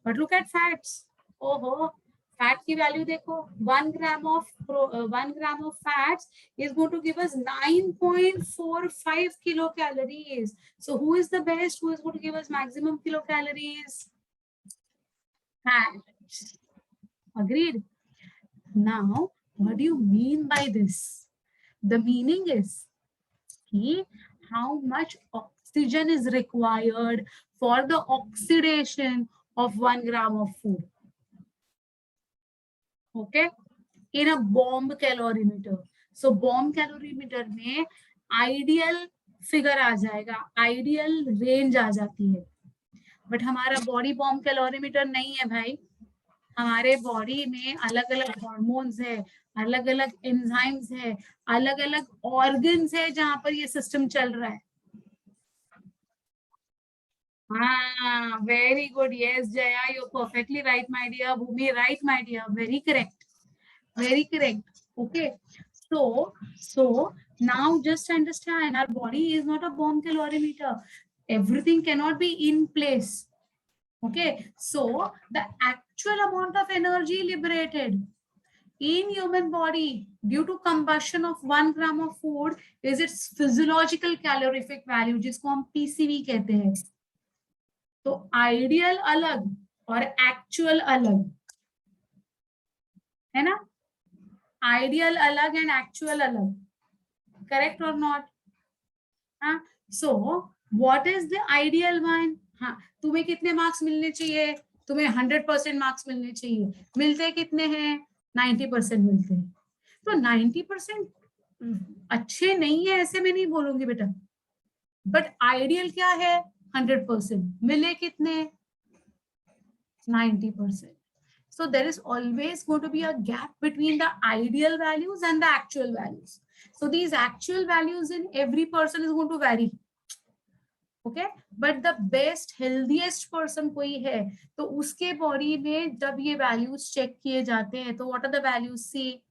But look at fats. Oh, fat की value देखो. 1 gram of 1 gram of fats is going to give us 9.45 kilocalories. So who is the best? Who is going to give us maximum kilocalories? Fat. Agreed. Now, what do you mean by this? The meaning is how much oxygen is required for the oxidation of 1 gram of food. Okay, in a bomb calorimeter. So bomb calorimeter में ideal figure आ जाएगा, ideal range आ जाती है. But हमारा body bomb calorimeter नहीं है भाई. हमारे body में अलग अलग हार्मोन्स है, अलग अलग एंजाइम्स है, अलग अलग ऑर्गन्स है जहां पर ये सिस्टम चल रहा है. हाँ, very good. Yes Jaya, you perfectly right my dear. Bhumi, right my dear. Very correct, very correct. Okay, so now just understand, our body is not a bomb calorimeter. Everything cannot be in place. Okay, so the actual amount of energy liberated in human body due to combustion of 1 gram of food is its physiological calorific value, जिसको हम PCV कहते हैं. तो ideal अलग और actual अलग है ना. आइडियल अलग एंड एक्चुअल अलग. करेक्ट और नॉट? हाँ. So what is the ideal one? हाँ, तुम्हें कितने मार्क्स मिलने चाहिए? तुम्हें 100% मार्क्स मिलने चाहिए. मिलते कितने हैं? 90% मिलते हैं. तो 90% अच्छे नहीं है ऐसे मैं नहीं बोलूंगी बेटा, बट आइडियल क्या है? 100%. मिले कितने? 90%. So there is always going to be a gap between the ideal values and the actual values. So these actual values in every person is going to vary. Okay, but the best healthiest person कोई है तो उसके body में जब ये values check किए जाते हैं तो what are the values? See,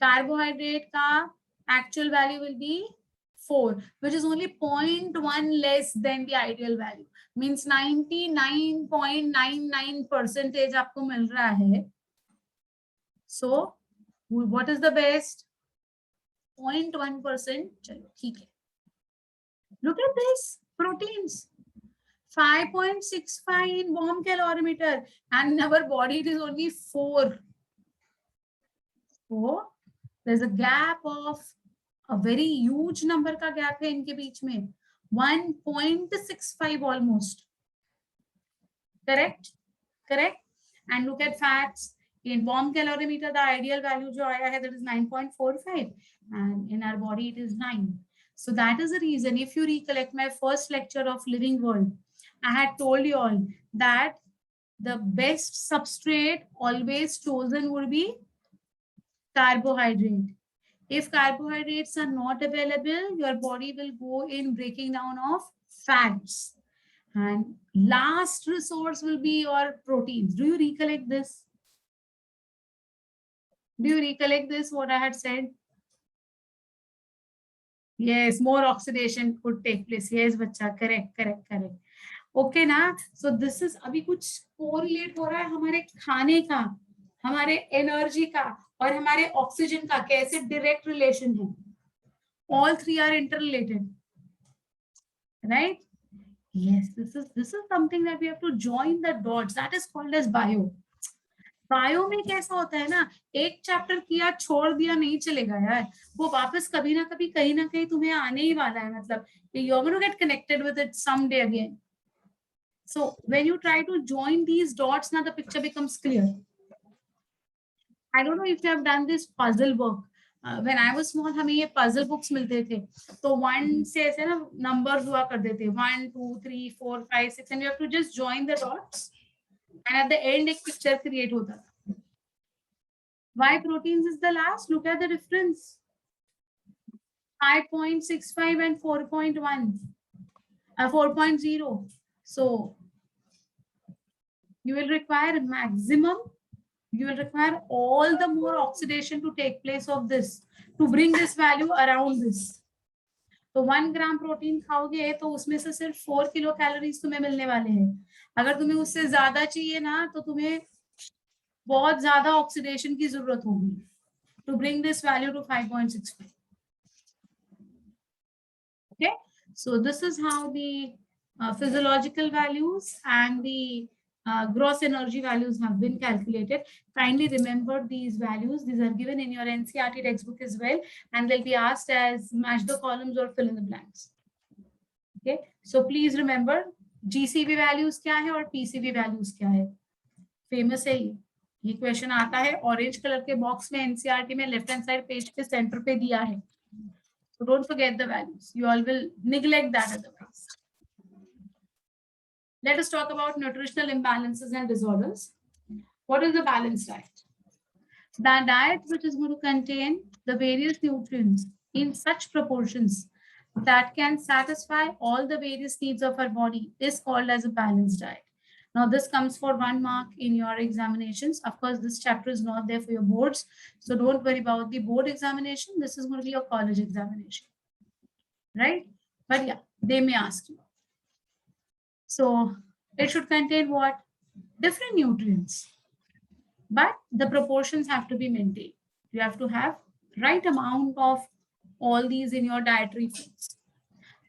carbohydrate का actual value will be 4, which is only 0.1 less than the ideal value. Means 99.99% आपको मिल रहा है. So what is the best? 0.1%. चलो ठीक है. Look at this, proteins. 5.65 in bomb calorimeter and in our body it is only 4. So there's a gap of a very huge number का gap है इनके बीच में. 1.65 almost. Correct? Correct? And look at fats. In bomb calorimeter, the ideal value जो आया है that is 9.45 and in our body it is 9. So that is the reason, if you recollect my first lecture of Living World, I had told you all that the best substrate always chosen would be carbohydrate. If carbohydrates are not available, your body will go in breaking down of fats. And last resource will be your proteins. Do you recollect this? Do you recollect this, what I had said? Yes, more oxidation could take place. Yes, bacha, correct, correct, correct. Okay ना? So this is अभी कुछ correlate हो रहा है हमारे खाने का, हमारे एनर्जी का और हमारे ऑक्सीजन का कैसे डायरेक्ट रिलेशन है. All three are interrelated, right? Yes, this is something that we have to join the dots. That is called as bio. Bio में कैसा होता है ना, एक चैप्टर किया छोड़ दिया नहीं चलेगा यार, वो वापस कभी ना कभी कहीं ना कहीं तुम्हें आने ही वाला है. मतलब you're going to get connected with it someday again. So when you try to join these dots, now the picture becomes clear. I don't know if you have done this puzzle work. When I was small, हमें ये puzzle books मिलते थे. तो 1 से ऐसे ना numbers हुआ करते थे. 1, 2, 3, 4, 5, 6, and you have to just join the dots. And at the end, एक picture create होता था. Why proteins is the last? Look at the difference. 5.65 and 4.1. 4.0. So you will require maximum, you will require all the more oxidation to take place of this, to bring this value around this. तो 1 gram protein खाओगे तो उसमें से सिर्फ 4 kilo calories तुम्हें मिलने वाले हैं. अगर तुम्हें उससे ज्यादा चाहिए ना तो तुम्हें बहुत ज्यादा ऑक्सीडेशन की जरूरत होगी to bring this value to 5.65. Okay, so this is how the physiological values and the gross energy values have been calculated. Kindly remember these values. These are given in your NCERT textbook as well, and they'll be asked as match the columns or fill in the blanks. Okay, so please remember GCV values क्या है और PCV values क्या है. Famous है ये question आता है orange colour के बॉक्स में एनसीईआरटी में लेफ्ट हैंड साइड पेज पे सेंटर पे दिया है. So don't forget the values. You all will neglect that otherwise. Let us talk about nutritional imbalances and disorders. What is the balanced diet? The diet which is going to contain the various nutrients in such proportions that can satisfy all the various needs of our body is called as a balanced diet. Now this comes for 1 mark in your examinations. Of course, this chapter is not there for your boards, so don't worry about the board examination. This is going to be your college examination, right? But yeah, they may ask you. So it should contain what? Different nutrients, but the proportions have to be maintained. You have to have right amount of all these in your dietary foods.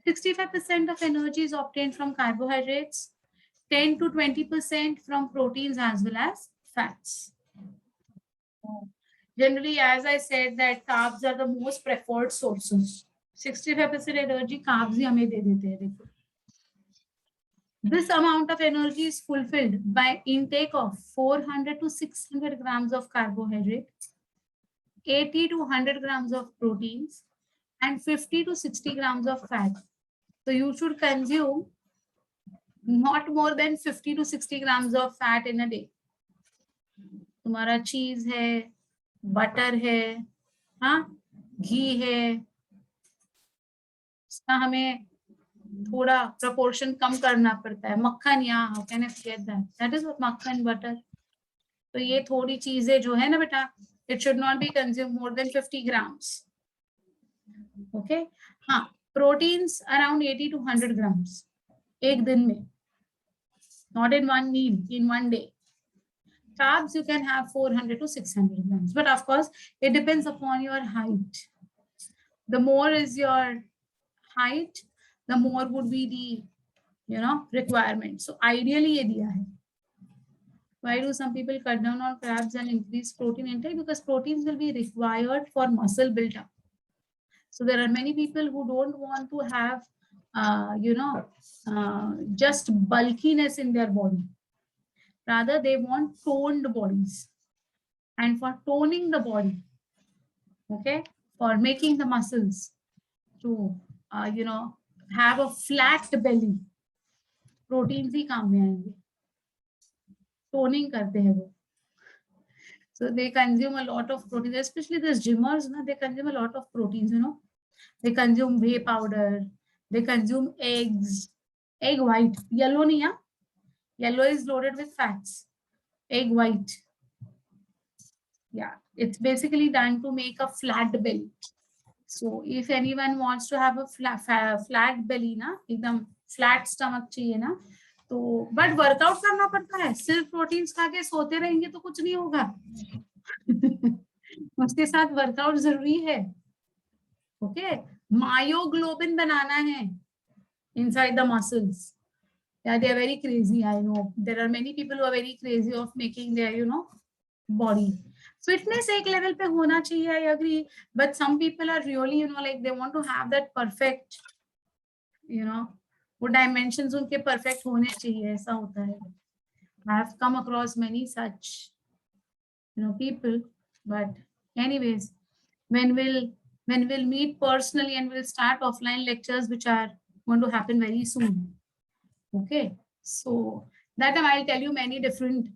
65% of energy is obtained from carbohydrates, 10 to 20% from proteins as well as fats. Generally, as I said, that carbs are the most preferred sources. 65% energy carbs ही हमें दे देते हैं. देखो, this amount of energy is fulfilled by intake of 400 to 600 grams of carbohydrate, 80 to 100 grams of proteins, and 50 to 60 grams of fat. So you should consume not more than 50 to 60 grams of fat in a day. तुम्हारा चीज है, butter है, हाँ, घी है, इसका हमें थोड़ा proportion कम करना पड़ता है. मक्खन, या how can I forget that, that is what मक्खन, बटर. तो ये थोड़ी चीजें जो है ना बेटा, it should not be consume more than 50 grams. Okay, हाँ, प्रोटीन्स अराउंड 80 to 100 ग्राम्स एक दिन में. Not in one meal, in one day. Carbs, you can have 400 to 600 grams. But of course, it depends upon your height. The more is your height, the more would be the, requirement. So ideally, ये दिया है. Why do some people cut down on carbs and increase protein intake? Because proteins will be required for muscle build-up. So there are many people who don't want to have just bulkiness in their body. Rather, they want toned bodies. And for toning the body, okay, for making the muscles to, have a flat belly, proteins ही काम में आएंगे. Toning करते हैं वो. So they consume a lot of proteins, especially these gymmers, they consume a lot of proteins, They consume whey powder. They consume eggs, egg white, yellow नहीं, yeah? Yellow is loaded with fats. Egg white. Yeah, it's basically done to make a flat belly. So if anyone wants to have a flat belly, ना, एकदम flat stomach चाहिए ना, तो but workout करना पड़ता है. सिर्फ प्रोटीन्स खा के सोते रहेंगे तो कुछ नहीं होगा. उसके साथ वर्कआउट जरूरी है. ओके, मायोग्लोबिन बनाना है inside the muscles. Yeah, they are very crazy. I know there are many people who are very crazy of making their, body. Fitness एक level पे होना चाहिए, I agree. But some people are really, like they want to have that perfect, वो dimensions उनके perfect होने चाहिए, ऐसा होता है. I have come across many such, people. But anyways, when we'll meet personally and we'll start offline lectures, which are going to happen very soon. Okay, so that time I'll tell you many different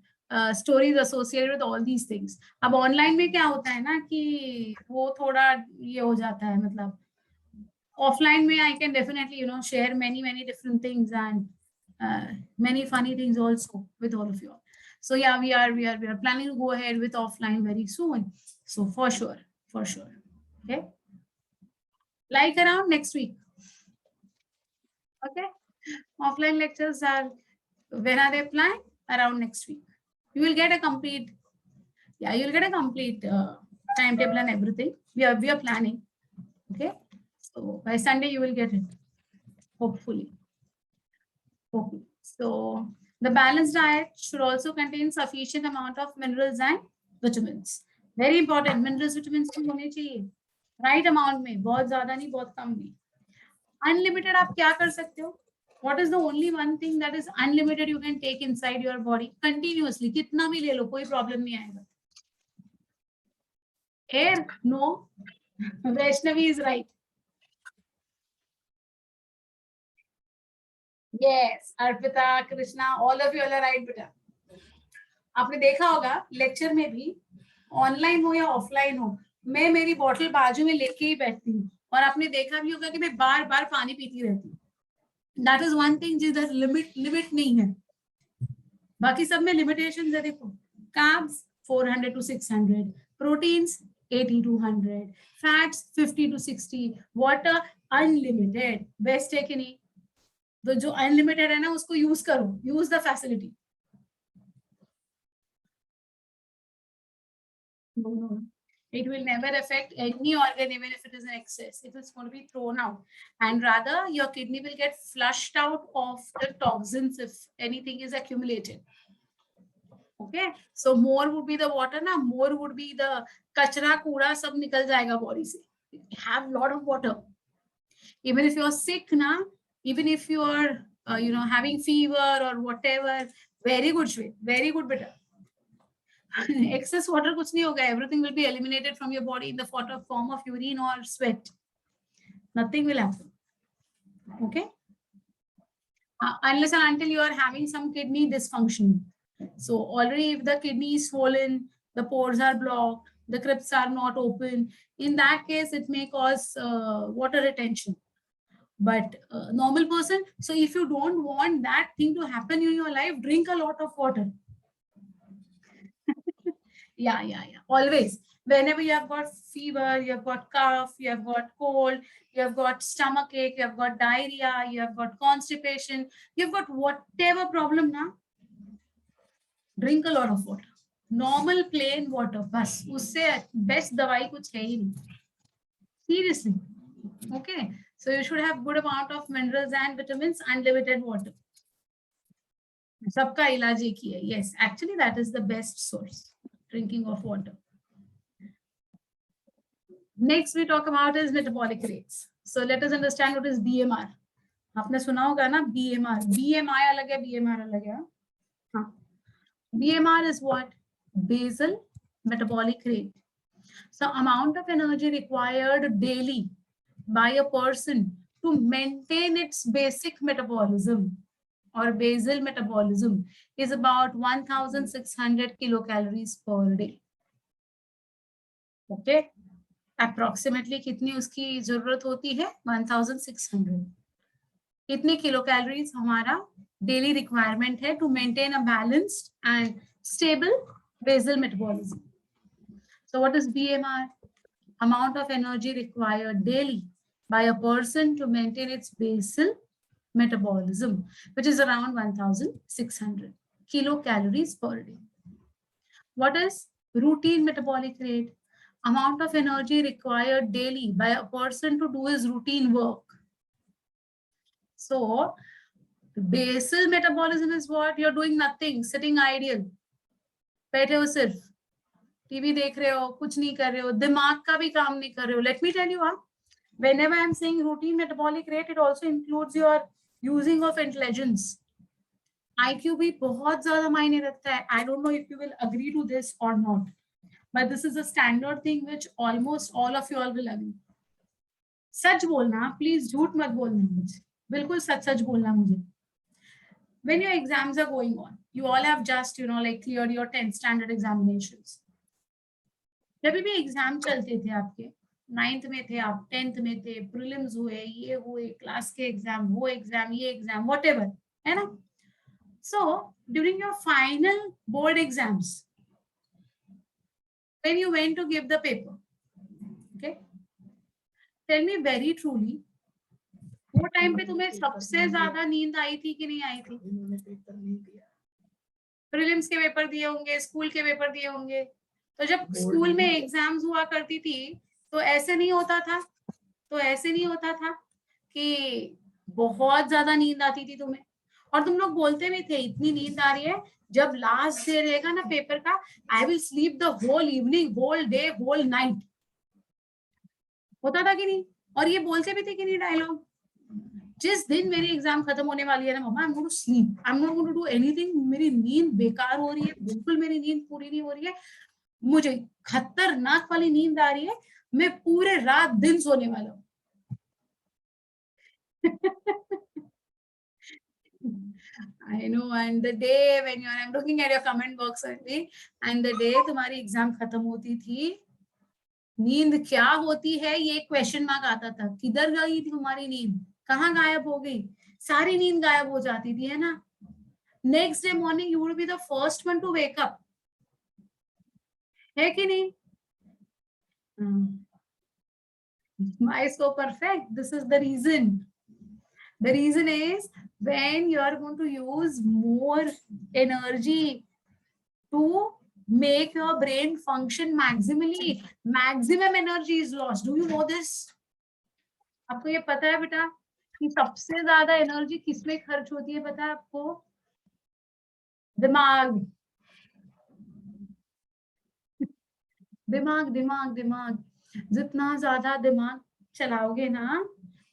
stories associated with all these things. अब online में क्या होता है ना कि वो थोड़ा ये हो जाता है, मतलब offline में I can definitely share many different things and many funny things also with all of you all. So yeah, we are planning to go ahead with offline very soon. So for sure. Okay. Like around next week. Okay. Offline lectures are, when are they planned? Around next week. You will get a complete, you'll get a complete timetable and everything. We are planning. Okay. So by Sunday you will get it. Hopefully. So the balanced diet should also contain sufficient amount of minerals and vitamins. Very important. Minerals, vitamins भी होने चाहिए. Right amount में. बहुत ज़्यादा नहीं, बहुत कम नहीं. Unlimited आप क्या कर सकते हो? What is the only one thing that is unlimited you can take inside your body continuously? कितना भी ले लो, कोई problem नहीं आएगा. Air? No. Vaishnavi is right. Yes, Arpita, Krishna, all of you are right, बेटा. आपने देखा होगा लेक्चर में भी, ऑनलाइन हो या ऑफलाइन हो, मैं मेरी बॉटल बाजू में लेके ही बैठती हूँ, और आपने देखा भी होगा कि मैं बार बार पानी पीती रहती हूँ. दैट इज वन थिंग जिधर लिमिट नहीं है. बाकी सब में लिमिटेशन है. देखो, carbs 400 to 600, proteins 80 to 100, fats 50 to 60, water unlimited. Best है कि नहीं? तो जो अनलिमिटेड है ना, उसको यूज करो, use the facility. No. It will never affect any organ, even if it is in excess. It is going to be thrown out, and rather your kidney will get flushed out of the toxins if anything is accumulated. Okay, so more would be the water, na, more would be the kachra, kooda, sab nikal jayega body se. Have lot of water. Even if you're sick, na, even if you are having fever or whatever, very good shwe, very good better. Excess water kuch nahi hoga. Everything will be eliminated from your body in the form of urine or sweat. Nothing will happen. Okay. Unless and until you are having some kidney dysfunction. So already if the kidney is swollen, the pores are blocked, the crypts are not open, in that case it may cause water retention. But normal person, so if you don't want that thing to happen in your life, drink a lot of water. Yeah. Always. Whenever you have got fever, you have got cough, you have got cold, you have got stomach ache, you have got diarrhea, you have got constipation, you have got whatever problem now, drink a lot of water. Normal plain water. बस उससे best दवाई कुछ है ही नहीं. Seriously. Okay. So you should have good amount of minerals and vitamins and limited water. सबका इलाज एक ही है. Yes, actually that is the best source. Drinking of water. Next we talk about is metabolic rates. So let us understand what is BMR. आपने सुना होगा ना BMR. BMI अलग है, BMR अलग है. हाँ. BMR is what? Basal metabolic rate. So amount of energy required daily by a person to maintain its basic metabolism or basal metabolism is about 1600 kilocalories per day. Okay. Approximately कितनी उसकी जरूरत होती है? 1600. कितनी kilo calories हमारा daily requirement है to maintain a balanced and stable basal metabolism. So what is BMR? Amount of energy required daily by a person to maintain its basal metabolism, which is around 1600 kilocalories per day. What is routine metabolic rate? Amount of energy required daily by a person to do his routine work. So basal metabolism is what? You're doing nothing, sitting idle, बैठे हो, सिर्फ TV देख रहे हो, कुछ नहीं कर रहे हो, दिमाग का भी काम नहीं कर रहे हो. Let me tell you, whenever I'm saying routine metabolic rate, it also includes your using of intelligence. IQ भी बहुत ज्यादा मायने रखता है. I don't know if you will agree to this or not, but this is a standard thing which almost all of you all will agree. सच बोलना, please झूठ मत बोलना मुझे, बिल्कुल सच सच बोलना मुझे. When your exams are going on, you all have just cleared your 10th standard examinations. जब भी एग्जाम चलते थे आपके, 9th में थे आप, 10th में थे, प्रीलिम्स हुए, ये हुए, क्लास के एग्जाम, वो एग्जाम, ये एग्जाम, व्हाटएवर, है ना. So during your final board exams, when you went to give the paper, okay, tell me very truly, वो टाइम पे तुम्हें सबसे ज्यादा नींद आई थी कि नहीं आई थी? प्रीलिम्स के पेपर दिए होंगे, स्कूल के पेपर दिए होंगे, तो जब स्कूल में एग्जाम्स हुआ करती थी तो ऐसे नहीं होता था, कि बहुत ज्यादा नींद आती थी तुम्हें, और तुम लोग बोलते भी थे इतनी नींद आ रही है, जब लास्ट डे रहेगा ना पेपर का, I will sleep the whole evening, whole day, whole night, होता था कि नहीं? और ये बोलते भी थे कि नहीं डायलॉग, जिस दिन मेरी एग्जाम खत्म होने वाली है ना मम्मा, I am going to sleep, I am not going to do anything, मेरी नींद बेकार हो रही है, बिल्कुल मेरी नींद पूरी नहीं हो रही है, मुझे खतरनाक वाली नींद आ रही है, मैं पूरे रात दिन सोने वाला हूँ। I know, and the day when I'm looking at your comment box only, and the day तुम्हारी एग्जाम खत्म होती थी, नींद क्या होती है ये क्वेश्चन मार्क आता था, किधर गई थी तुम्हारी नींद, कहाँ गायब हो गई, सारी नींद गायब हो जाती थी, है ना? Next day morning you will be the first one to wake up, है कि नहीं? Why so perfect? This is the reason. The reason is when you are going to use more energy to make your brain function maximally, maximum energy is lost. Do you know this? आपको ये पता है बेटा कि सबसे ज्यादा energy किसमें खर्च होती है, पता है आपको? दिमाग, दिमाग, दिमाग, दिमाग, जितना ज्यादा दिमाग चलाओगे ना,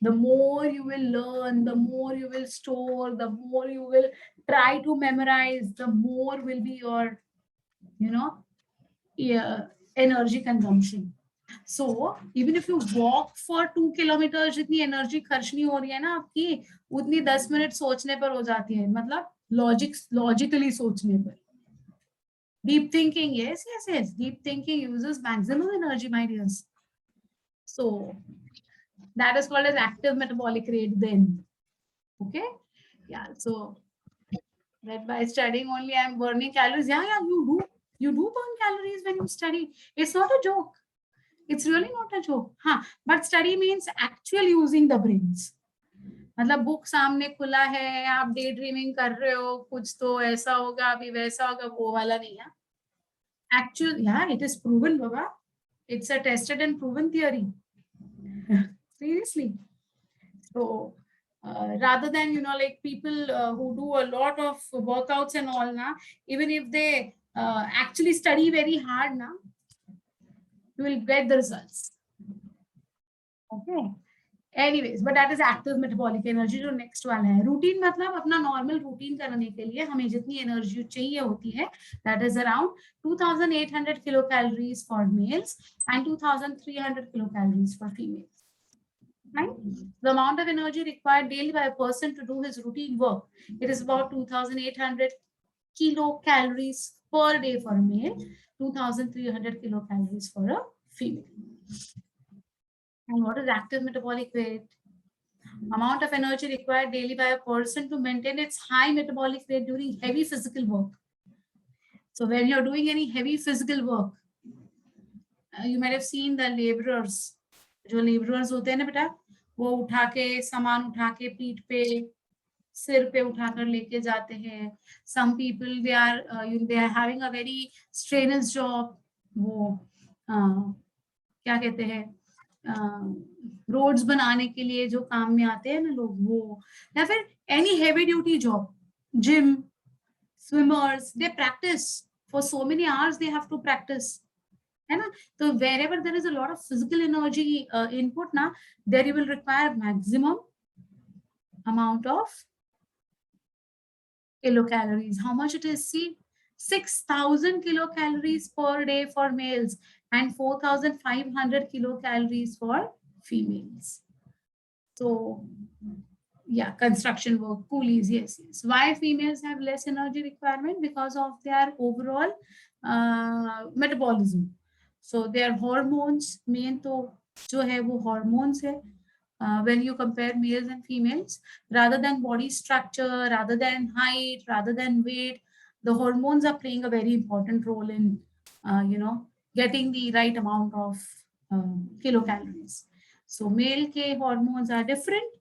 the more you will learn, the more you will store, the more you will try to memorize, the more will be your, energy consumption. So even if you walk for 2 kilometers, जितनी energy खर्च नहीं हो रही है ना आपकी, उतनी 10 minute सोचने पर हो जाती है, मतलब लॉजिकली सोचने पर. Deep thinking, yes. Deep thinking uses maximum energy, my dears. So that is called as active metabolic rate then. Okay. Yeah. So that by studying only I'm burning calories. Yeah, you do burn calories when you study. It's not a joke. It's really not a joke. Huh. But study means actually using the brains. मतलब book सामने खुला है, आप day dreaming कर रहे हो, कुछ तो ऐसा होगा, अभी वैसा होगा, वो वाला नहीं है. Actually, yeah, it is proven, Baba. It's a tested and proven theory. Seriously. So rather than, like people who do a lot of workouts and all, na, even if they actually study very hard, na, you will get the results. Okay. Anyways, but that is active metabolic energy. जो next वाला है, routine मतलब अपना normal routine करने के लिए हमें जितनी energy चाहिए होती है, that is around 2,800 kilocalories for males and 2,300 kilocalories for females. Right? The amount of energy required daily by a person to do his routine work, it is about 2,800 kilocalories per day for a male, 2,300 kilocalories for a female. And what is active metabolic rate? Amount of energy required daily by a person to maintain its high metabolic rate during heavy physical work. So when you're doing any heavy physical work, you might have seen the laborers. जो laborers होते हैं ना बेटा, वो उठा के सामान उठा के पीठ पे, सिर पे उठाकर लेके जाते हैं. Some people they are having a very strenuous job. वो क्या कहते हैं, रोड्स बनाने के लिए जो काम में आते हैं ना लोग, वो, या फिर any heavy duty job, gym, swimmers, they practice for so many hours, they have to practice, है ना? तो wherever there is a lot of physical energy input ना, there you will require maximum amount of kilocalories. How much it is? See, 6,000 kilocalories per day for males and 4,500 kilocalories for females. So yeah, construction work, coolies, yes. Why females have less energy requirement? Because of their overall metabolism. So their hormones, main तो जो है वो hormones है, when you compare males and females, rather than body structure, rather than height, rather than weight, the hormones are playing a very important role in, getting the right amount of kilocalories. So male ke hormones are different,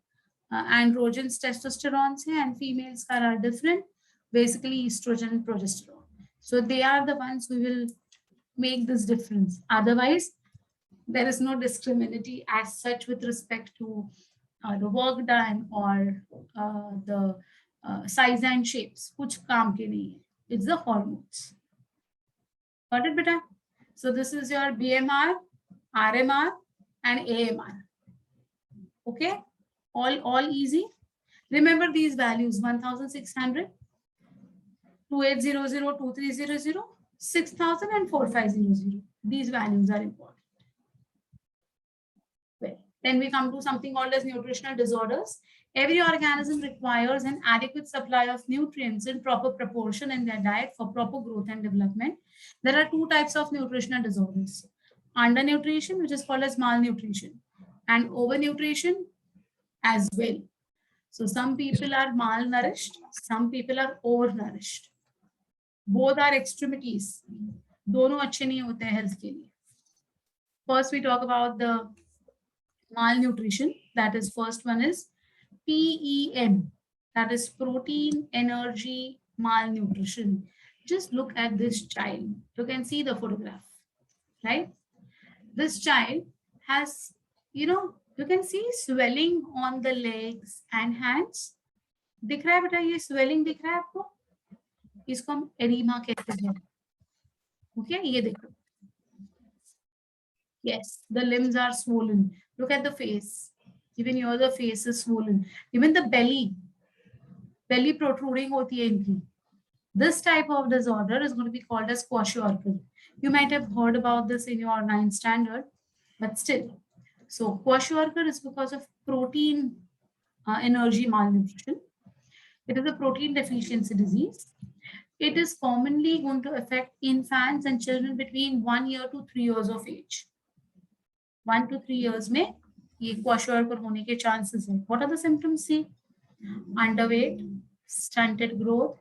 androgens, testosterone se, and females are different, basically estrogen and progesterone. So they are the ones who will make this difference. Otherwise, there is no discriminatory as such with respect to the work done or the size and shapes. Kuch kaam ke nahi hai. It's the hormones. Got it, beta? So this is your BMR, RMR, and AMR. Okay, all easy. Remember these values: 1600, 2800, 2300, 6000, and 4500. These values are important. Well, then we come to something called as nutritional disorders. Every organism requires an adequate supply of nutrients in proper proportion in their diet for proper growth and development. There are two types of nutritional disorders: undernutrition, which is called as malnutrition, and overnutrition as well. So some people are malnourished, some people are overnourished. Both are extremities. दोनों अच्छे नहीं होते हैं health के लिए. First, we talk about the malnutrition. That is, first one is PEM. That is protein energy malnutrition. Just look at this child. You can see the photograph, right? This child has, you can see swelling on the legs and hands. दिख रहा है बेटा, ये swelling दिख रहा है आपको? इसको हम एडिमा कहते हैं. Okay, ये देखो. Yes, the limbs are swollen. Look at the face. Even here the face is swollen. Even the belly protruding hoti hai inki. This type of disorder is going to be called as kwashiorkor. You might have heard about this in your 9th standard, but still. So kwashiorkor is because of protein energy malnutrition. It is a protein deficiency disease. It is commonly going to affect infants and children between 1 year to 3 years of age. 1 to 3 years में ये kwashiorkor होने के chances हैं. What are the symptoms? See, underweight, stunted growth,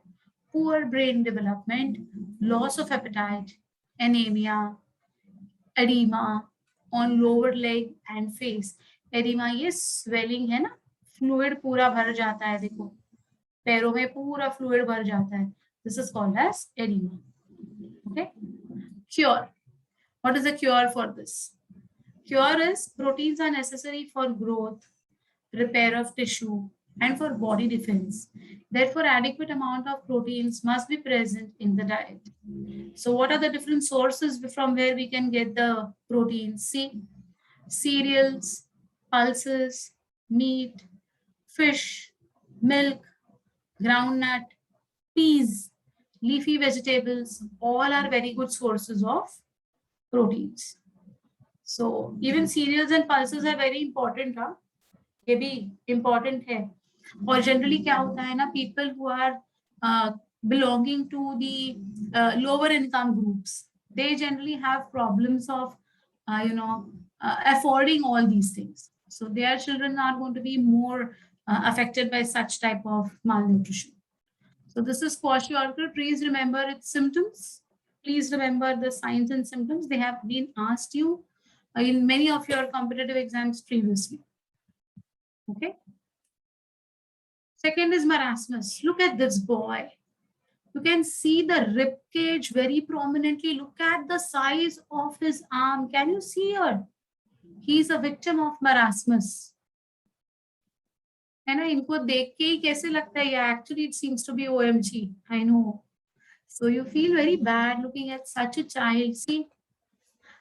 poor brain development, loss of appetite, anemia, edema on lower leg and face. Edema ये swelling है ना, fluid पूरा भर जाता है. देखो पैरों में पूरा fluid भर जाता है. This is called as edema. Okay. Cure. What is the cure for this? Cure is proteins are necessary for growth, repair of tissue, and for body defense. Therefore, adequate amount of proteins must be present in the diet. So what are the different sources from where we can get the proteins? See, cereals, pulses, meat, fish, milk, groundnut, peas, leafy vegetables, all are very good sources of proteins. So even cereals and pulses are very important. हाँ, ये भी important है. और generally क्या होता है ना, people who are belonging to the lower income groups, they generally have problems of affording all these things. So their children are going to be more affected by such type of malnutrition. So this is kwashiorkor. Please remember its symptoms. Please remember the signs and symptoms. They have been asked you in many of your competitive exams previously. Okay. Second is marasmus. Look at this boy. You can see the rib cage very prominently. Look at the size of his arm. Can you see here? He is a victim of marasmus. है ना, इनको देख के ही कैसे लगता है, yeah, actually it seems to be OMG. I know. So you feel very bad looking at such a child. See,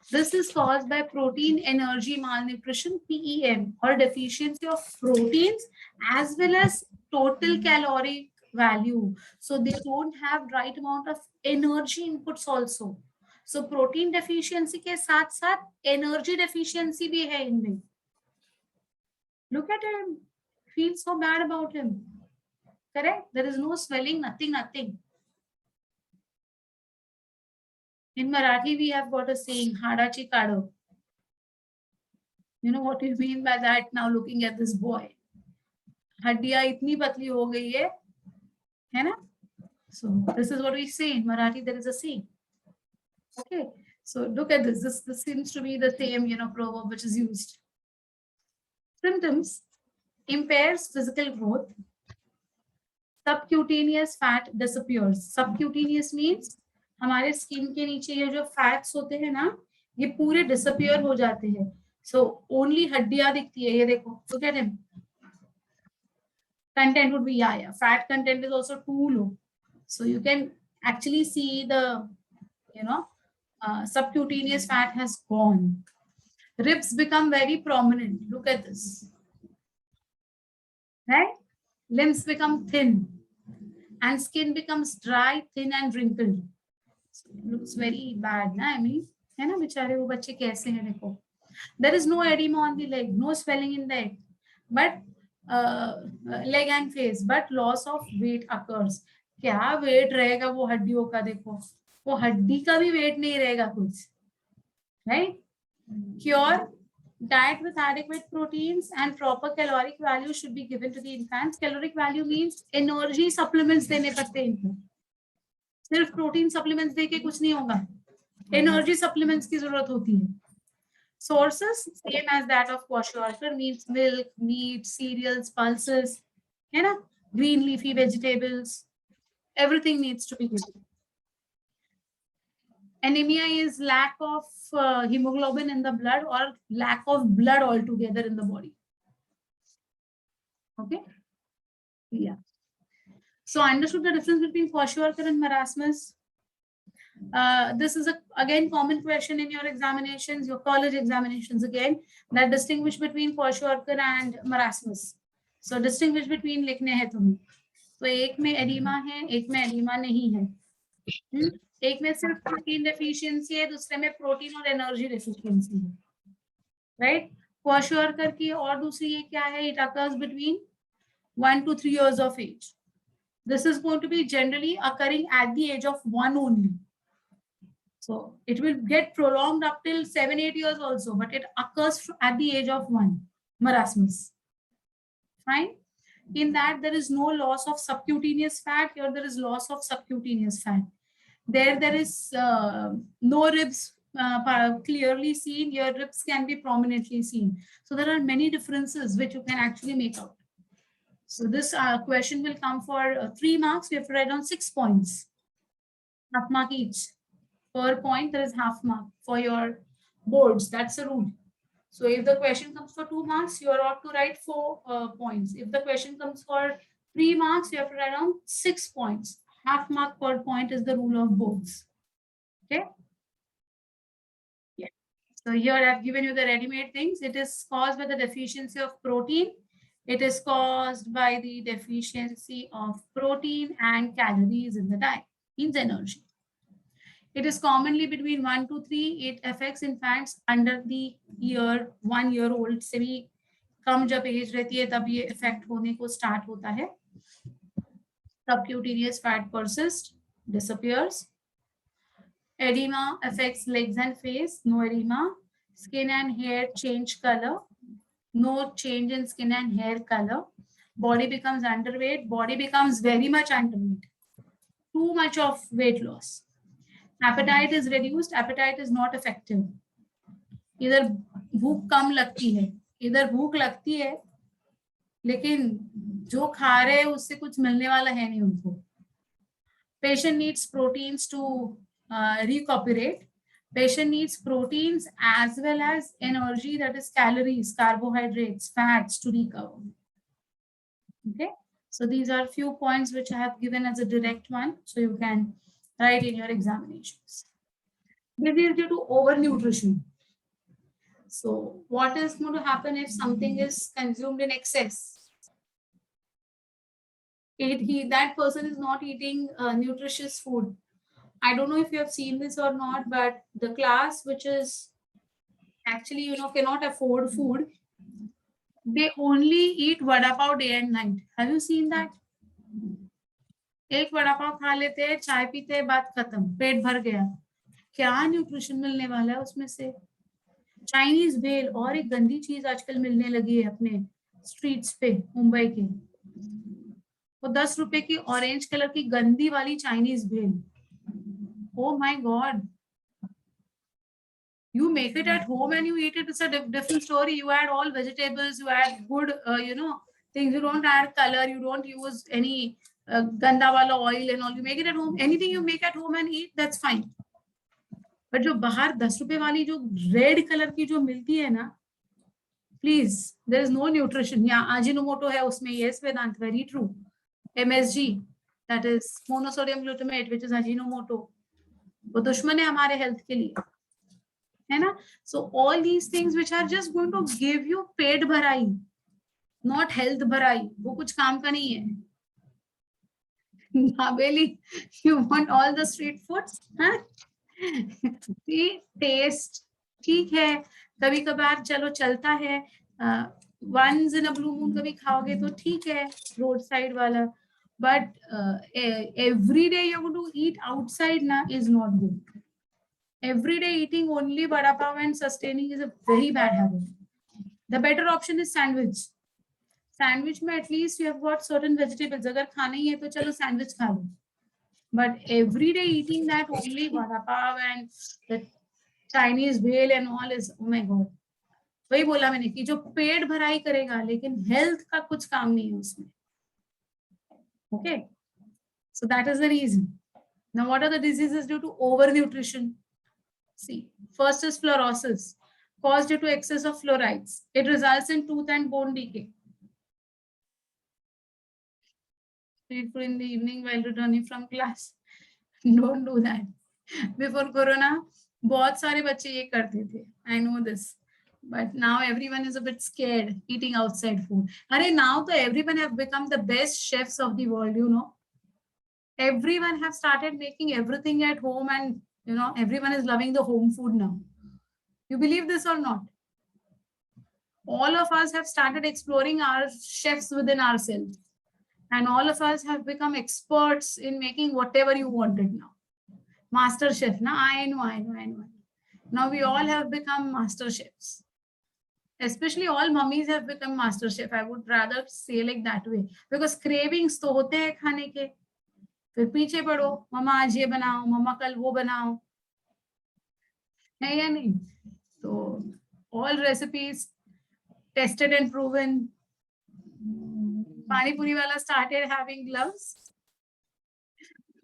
this is caused by protein energy malnutrition, PEM, or deficiency of proteins as well as total caloric value. So they don't have right amount of energy inputs also. So protein deficiency के साथ साथ energy deficiency भी है इनमें. Look at him. Feel so bad about him. Correct? There is no swelling, nothing. In Marathi, we have got a saying, Hadachi Kado. You know what you mean by that now looking at this boy. हड्डियां इतनी पतली हो गई है ना? So this is what we say in Marathi. There is a saying. Okay. So look at this. This seems to be the same, proverb which is used. Symptoms: impairs physical growth. Subcutaneous fat disappears. Subcutaneous means हमारे skin के नीचे ये जो fats होते हैं ना, ये पूरे डिसअपियर हो जाते हैं. सो ओनली हड्डियां दिखती है. ये देखो, look at him. Content would be fat content is also too low, so you can actually see the subcutaneous fat has gone. Ribs become very prominent. Look at this, right? Limbs become thin and skin becomes dry, thin and wrinkled. So it looks very bad na? I mean, है ना, बेचारे वो बच्चे कैसे हैं देखो. There is no edema on the leg, no swelling in the leg, but leg and face, but loss of weight occurs. क्या wait रहेगा वो हड्डियों का? देखो, वो हड्डी का भी वेट नहीं रहेगा कुछ, right? Cure: diet with adequate proteins and proper caloric value should be given to the infants. Caloric value means energy supplements देने पड़ते हैं इनको. सिर्फ प्रोटीन सप्लीमेंट्स देके कुछ नहीं होगा, एनर्जी सप्लीमेंट्स की जरूरत होती है. Sources same as that of kwashiorkor, means milk, meat, cereals, pulses, है ना, green leafy vegetables, everything needs to be given. Anemia is lack of hemoglobin in the blood or lack of blood altogether in the body. Okay, yeah. So understood the difference between kwashiorkor and marasmus. This is again common question in your examinations, your college examinations again, that distinguish between kwashiorkor and marasmus. So distinguish between लिखने हैं तुम्हें. तो एक में oedema है, एक में oedema नहीं है. एक में सिर्फ प्रोटीन डेफिशिएंसी है, दूसरे में प्रोटीन और एनर्जी डेफिशिएंसी है, राइट? क्वाशियोरकर की और दूसरी ये क्या है? It occurs between 1 to 3 years of age. This is going to be generally occurring at the age of 1 only. So it will get prolonged up till 7-8 years also, but it occurs at the age of 1. Marasmus. Fine. In that there is no loss of subcutaneous fat. Here there is loss of subcutaneous fat. There is no ribs clearly seen. Your ribs can be prominently seen. So there are many differences which you can actually make out. So this question will come for 3 marks. We have to write down 6 points. Half mark each. Per point there is half mark for your boards. That's the rule. So if the question comes for 2 marks, you are ought to write 4 points. If the question comes for 3 marks, you have to write down 6 points. Half mark per point is the rule of boards. Okay. Yeah. So here I have given you the ready-made things. It is caused by the deficiency of protein. It is caused by the deficiency of protein and calories in the diet, means energy. It is commonly between 1 to 3. It affects infants under the 1 year old से भी कम जब as रहती है तब ये effect होने को start होता है. Subcutaneous fat persists, disappears. Edema affects legs and face. No edema. Skin and hair change color. No change in skin and hair color. Body becomes underweight. Body becomes very much underweight. Too much of weight loss. Appetite is reduced. Appetite is not effective. इधर भूख कम लगती है, इधर भूख लगती है, लेकिन जो खा रहे हैं उससे कुछ मिलने वाला है नहीं उनको. Patient needs proteins to recuperate. Patient needs proteins as well as energy, that is calories, carbohydrates, fats to recover. Okay, so these are few points which I have given as a direct one, so you can write in your examinations. This is due to overnutrition. So what is going to happen if something is consumed in excess? That person is not eating nutritious food. I don't know if you have seen this or not, but the class which is actually, cannot afford food, they only eat vada pav day and night. Have you seen that? एक वड़ा पाव खा लेते हैं, चाय पीते हैं, बात खत्म, पेट भर गया. क्या न्यूट्रिशन मिलने वाला है उसमें से? चाइनीज भेल, और एक गंदी चीज आजकल मिलने लगी है अपने स्ट्रीट्स पे मुंबई के, वो 10 रुपए की ऑरेंज कलर की गंदी वाली चाइनीज भेल. Oh my God, you make it at home and you eat it, it's a different story. You add all vegetables, you add good things, you don't add color, you don't use any ganda wala oil and all, you make it at home. Anything you make at home and eat, that's fine. But जो बाहर 10 रुपए वाली जो red colour की जो मिलती है ना, please, there is no nutrition. या अजिनोमोटो है उसमें, yes Vedant, very true. MSG, that is monosodium glutamate, which is Ajinomoto, वो दुश्मन है हमारे हेल्थ के लिए, है ना. So all these things which are just going to give you पेट भराई, नॉट हेल्थ भराई, वो कुछ काम का नहीं है. Naveli, you want all the street foods, taste ठीक है, कभी कभार चलो चलता है, once in a blue moon कभी खाओगे तो ठीक है, रोड साइड वाला. But every day you to eat outside ना is not good. Every day eating only vada pav and sustaining is a very bad habit. The better option is sandwich. Sandwich में at least you have got certain vegetables. अगर खाना ही है तो चलो sandwich खा लो. But every day eating that only vada pav and the Chinese bhel and all is, oh my god. वही बोला मैंने कि जो पेट भराई करेगा लेकिन हेल्थ का कुछ काम नहीं है उसमें. Okay, so that is the reason. Now, what are the diseases due to overnutrition? See, first is fluorosis, caused due to excess of fluorides. It results in tooth and bone decay. Street food in the evening while returning from class. Don't do that. Before Corona, बहुत सारे बच्चे ये करते थे. I know this. But now everyone is a bit scared eating outside food. Arey, now तो everyone have become the best chefs of the world, you know. Everyone have started making everything at home, and you know, everyone is loving the home food now. You believe this or not? All of us have started exploring our chefs within ourselves. And all of us have become experts in making whatever you wanted now. Master chef, na? I know. Now we all have become master chefs. Especially all mummies have become master chef. I would rather say like that way. Because cravings तो होते हैं खाने के. फिर पीछे पड़ो, मम्मा आज ये बनाओ, मम्मा कल वो बनाओ, है या नहीं? So all recipes tested and proven. Pani puri wala started having gloves.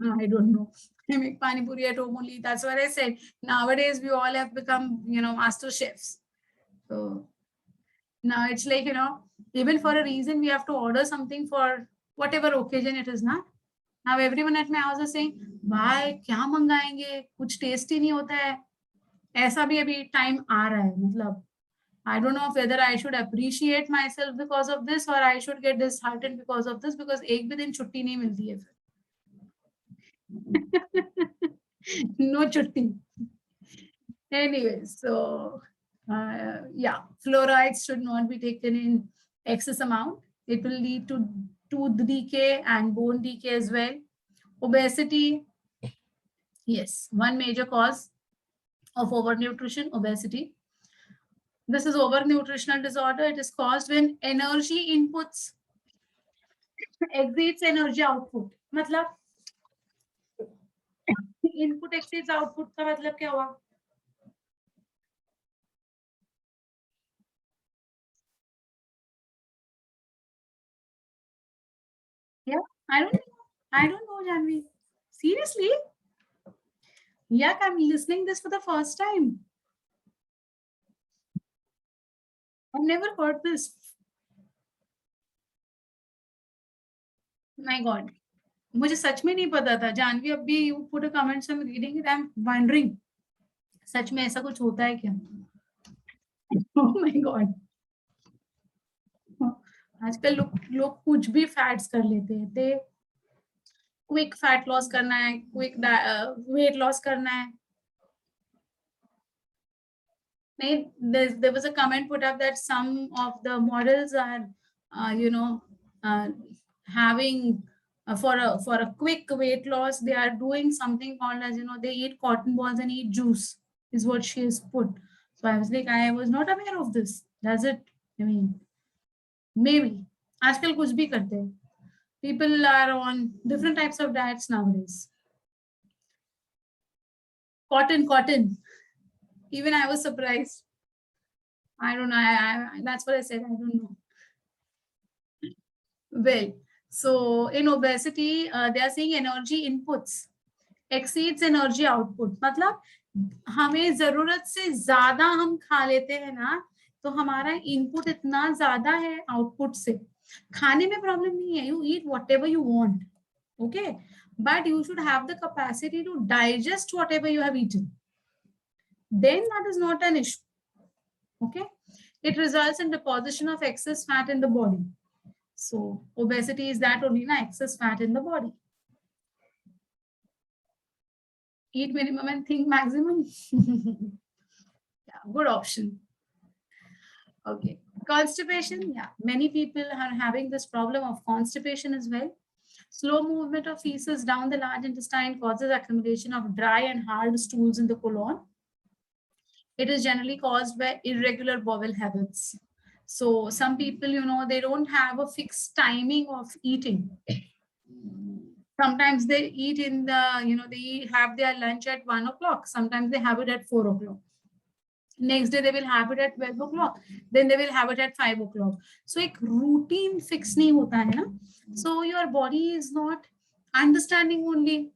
I don't know. I make pani puri at home only. That's what I said. Nowadays we all have become, you know, master chefs. So now it's like, you know, even for a reason we have to order something for whatever occasion it is, na? Now everyone at my house is saying, भाई क्या मंगाएंगे, कुछ tasty नहीं होता है. ऐसा भी अभी time आ रहा है. मतलब I don't know whether I should appreciate myself because of this or I should get disheartened because of this, because एक भी दिन छुट्टी नहीं मिलती है फिर. No chutti. Anyway, so yeah, fluorides should not be taken in excess amount. It will lead to tooth decay and bone decay as well. Obesity, yes, one major cause of overnutrition, obesity. This is overnutritional disorder. It is caused when energy inputs exceeds energy output. मतलब input exceeds output का मतलब क्या हुआ? Yeah, I don't know, Janvi. Seriously? Yeah, I'm listening this for the first time. I've never heard this. My God. मुझे सच में नहीं पता था. जानवी, अभी you put a comment, so I'm reading it. I'm wondering. सच में ऐसा कुछ होता है क्या? Oh my God. आजकल लोग कुछ भी फैट्स कर लेते हैं. ते क्विक फैट लॉस करना है, क्विक वेट लॉस करना है. There was a comment put up that some of the models are, having for a quick weight loss, they are doing something called as, they eat cotton balls and eat juice, is what she has put. So I was like, I was not aware of this. Does it? I mean, maybe. आजकल कुछ भी करते हैं. People are on different types of diets nowadays. Cotton. Even I was surprised. I don't know. That's what I said. I don't know. Well, so in obesity, they are saying energy inputs exceeds energy output. मतलब हमें जरूरत से ज्यादा हम खा लेते हैं ना, तो हमारा इनपुट इतना ज्यादा है आउटपुट से. खाने में प्रॉब्लम नहीं है. You eat whatever you want, okay, but you should have the capacity to digest whatever you have eaten. Then that is not an issue. Okay, it results in deposition of excess fat in the body. So obesity is that only, na, excess fat in the body. Eat minimum and think maximum. Yeah, good option. Okay, constipation. Yeah, many people are having this problem of constipation as well. Slow movement of feces down the large intestine causes accumulation of dry and hard stools in the colon. It is generally caused by irregular bowel habits. So some people, they don't have a fixed timing of eating. Sometimes they eat in the, they have their lunch at 1 o'clock. Sometimes they have it at 4 o'clock. Next day they will have it at 12 o'clock. Then they will have it at 5 o'clock. So एक routine fix नहीं होता है ना. So your body is not understanding only